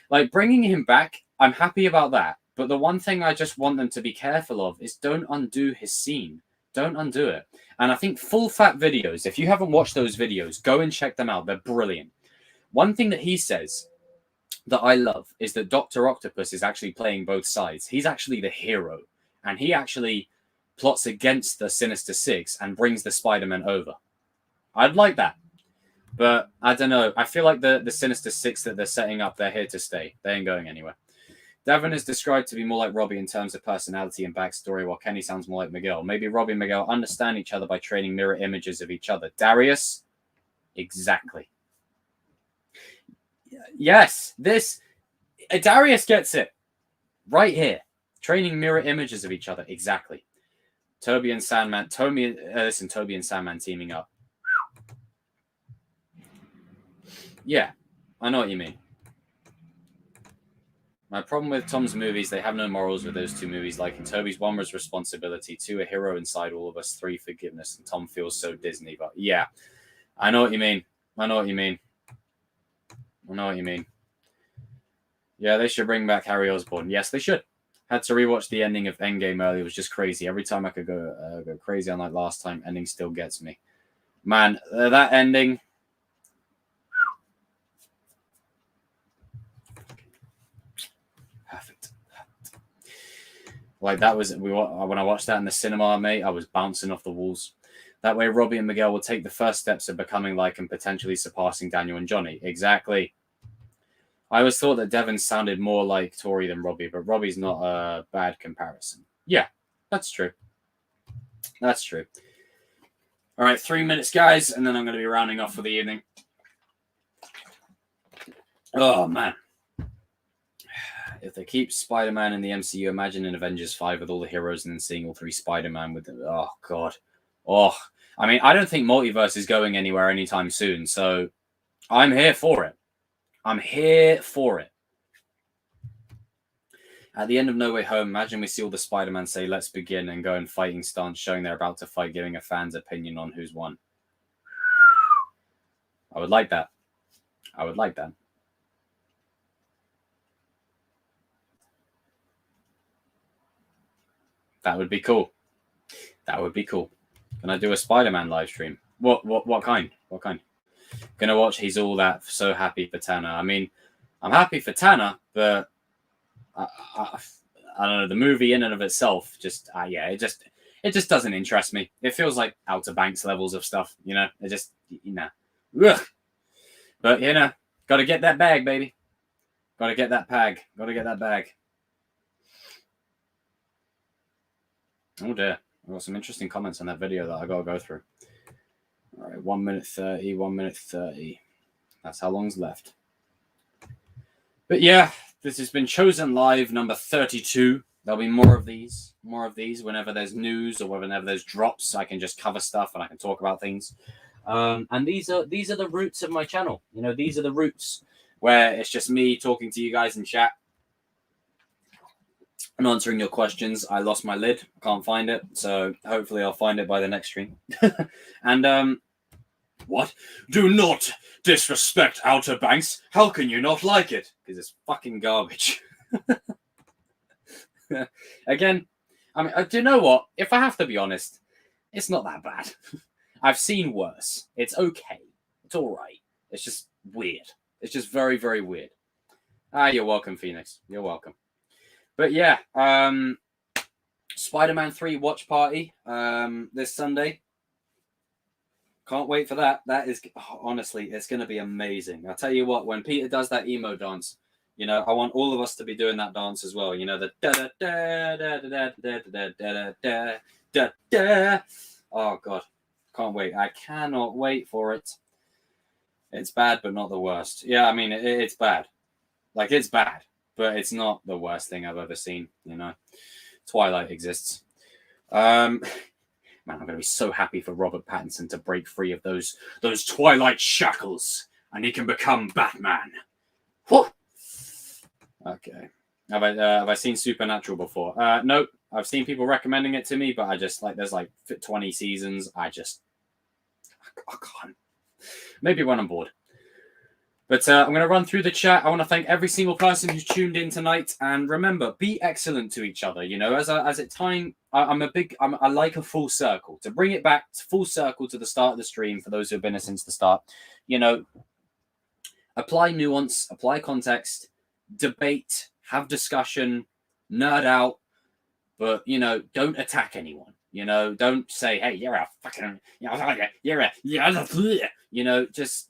like bringing him back, I'm happy about that. But the one thing I just want them to be careful of is don't undo his scene. Don't undo it. And I think Full Fat videos, if you haven't watched those videos, go and check them out. They're brilliant. One thing that he says that I love is that Dr. Octopus is actually playing both sides. He's actually the hero. And he actually plots against the Sinister Six and brings the Spider-Man over. I'd like that. But I don't know. I feel like the Sinister Six that they're setting up, they're here to stay. They ain't going anywhere. Devon is described to be more like Robbie in terms of personality and backstory, while Kenny sounds more like Miguel. Maybe Robbie and Miguel understand each other by trading mirror images of each other. Darius? Exactly. Yes, Darius gets it. Right here. Trading mirror images of each other. Exactly. Toby and Sandman. Toby and Sandman teaming up. Yeah, I know what you mean. My problem with Tom's movies, they have no morals with those two movies. Like in Toby's, 1 was responsibility, 2, a hero inside all of us, 3, forgiveness, and Tom feels so Disney. But yeah, I know what you mean. I know what you mean. Yeah, they should bring back Harry Osborn. Yes, they should. Had to rewatch the ending of Endgame earlier. It was just crazy. Every time I could go crazy, unlike last time, ending still gets me. Man, that ending... Perfect. Like that was when I watched that in the cinema, mate. I was bouncing off the walls. That way, Robbie and Miguel will take the first steps of becoming like and potentially surpassing Daniel and Johnny. Exactly. I always thought that Devon sounded more like Tori than Robbie, but Robbie's not a bad comparison. Yeah, that's true. That's true. All right, 3 minutes, guys, and then I'm going to be rounding off for the evening. Oh, man. If they keep Spider-Man in the MCU, imagine in Avengers 5 with all the heroes and then seeing all 3 Spider-Man with them. Oh, God. Oh, I mean, I don't think Multiverse is going anywhere anytime soon, so I'm here for it. I'm here for it. At the end of No Way Home, imagine we see all the Spider-Man say, let's begin, and go in fighting stance, showing they're about to fight, giving a fan's opinion on who's won. I would like that. I would like that. That would be cool. That would be cool. Can I do a Spider-Man live stream? What kind? What kind? Gonna watch He's All That, so happy for Tanner. I mean, I'm happy for Tanner, but I don't know, the movie in and of itself just yeah, it just doesn't interest me. It feels like Outer Banks levels of stuff, you know. It just, you know. Ugh. But you know, gotta get that bag, baby. Gotta get that bag. Gotta get that bag. Oh dear. I've got some interesting comments on that video that I gotta go through. All right, 1 minute 30, 1 minute 30. That's how long's left. But yeah, this has been Chosen Live number 32. There'll be more of these whenever there's news or whenever there's drops. I can just cover stuff and I can talk about things. And these are the roots of my channel. You know, these are the roots where it's just me talking to you guys in chat and answering your questions. I lost my lid. I can't find it. So hopefully I'll find it by the next stream. And what? Do not disrespect Outer Banks. How can you not like it? Because it's fucking garbage. Again, I mean, do you know what? If I have to be honest, it's not that bad. I've seen worse. It's okay. It's all right. It's just weird. It's just very, very weird. You're welcome, Phoenix. You're welcome. But yeah, Spider-Man 3 watch party this Sunday. Can't wait for that. That is, honestly, it's going to be amazing. I'll tell you what, when Peter does that emo dance, you know, I want all of us to be doing that dance as well. You know, the da-da-da-da-da-da-da-da-da-da-da. Oh, God. Can't wait. I cannot wait for it. It's bad, but not the worst. Yeah, I mean, it's bad. Like, it's bad, but it's not the worst thing I've ever seen, you know. Twilight exists. Man, I'm going to be so happy for Robert Pattinson to break free of those Twilight shackles, and he can become Batman. Whew. Okay. Have I seen Supernatural before? Nope. I've seen people recommending it to me, but I just, like, there's like 20 seasons. I can't. Maybe when I'm bored. But I'm going to run through the chat. I want to thank every single person who's tuned in tonight. And remember, be excellent to each other. You know, I like a full circle. To bring it back to full circle to the start of the stream, for those who have been here since the start, you know, apply nuance, apply context, debate, have discussion, nerd out, but, you know, don't attack anyone. You know, don't say, hey, you're a fucking, you know, just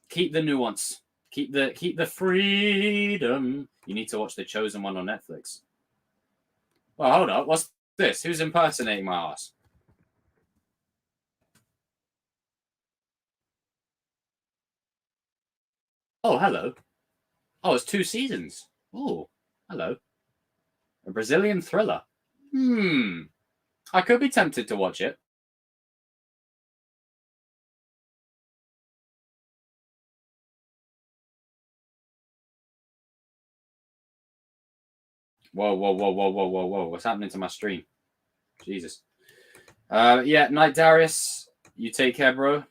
keep the nuance, keep the freedom. You need to watch the Chosen one on Netflix. Well, hold up, what's this? Who's impersonating my ass? Oh, hello. Oh, it's 2 seasons. Oh, hello. A Brazilian thriller. I could be tempted to watch it. Whoa. What's happening to my stream? Jesus. Yeah, Night Darius, you take care, bro.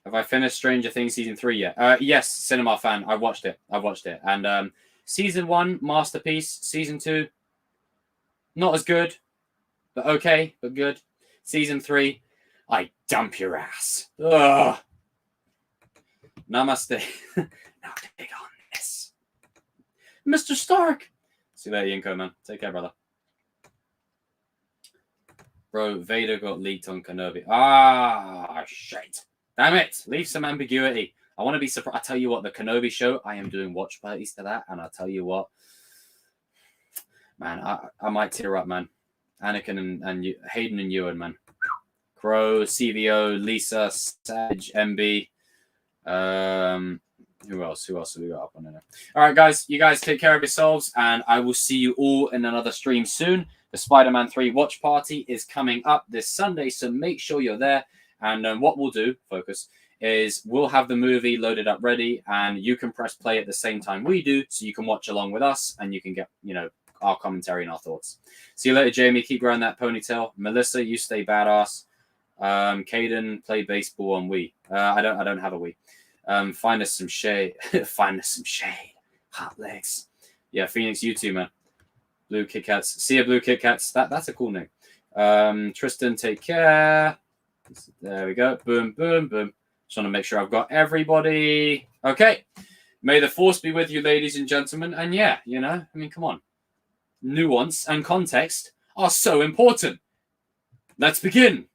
Have I finished Stranger Things season 3 yet? Yes, cinema fan. I've watched it. And season 1, masterpiece. Season 2, not as good, but okay, but good. Season 3, I dump your ass. Ugh. Namaste. Now take on this. Mr. Stark. See you later, Yinko, man. Take care, brother. Bro, Vader got leaked on Kenobi. Ah, shit. Damn it. Leave some ambiguity. I want to be surprised. I tell you what, the Kenobi show, I am doing watch parties to that. And I'll tell you what, man, I might tear up, man. Anakin and Hayden and Ewan, man. Crow, CVO, Lisa, Sage, MB. Who else have we got up on there? All right, guys. You guys take care of yourselves. And I will see you all in another stream soon. The Spider-Man 3 watch party is coming up this Sunday. So make sure you're there. And what we'll do, Focus, is we'll have the movie loaded up ready, and you can press play at the same time we do, so you can watch along with us, and you can get, you know, our commentary and our thoughts. See you later, Jamie. Keep growing that ponytail. Melissa, you stay badass. Caden, play baseball on Wii. I don't have a Wii. Find us some shade. Find us some shade. Hot legs. Yeah, Phoenix, you too, man. Blue Kit Kats. See ya, Blue Kit Kats. That's a cool name. Tristan, take care. There we go. Boom, boom, boom. Just want to make sure I've got everybody. Okay. May the force be with you, ladies and gentlemen. And yeah, you know, I mean, come on. Nuance and context are so important. Let's begin.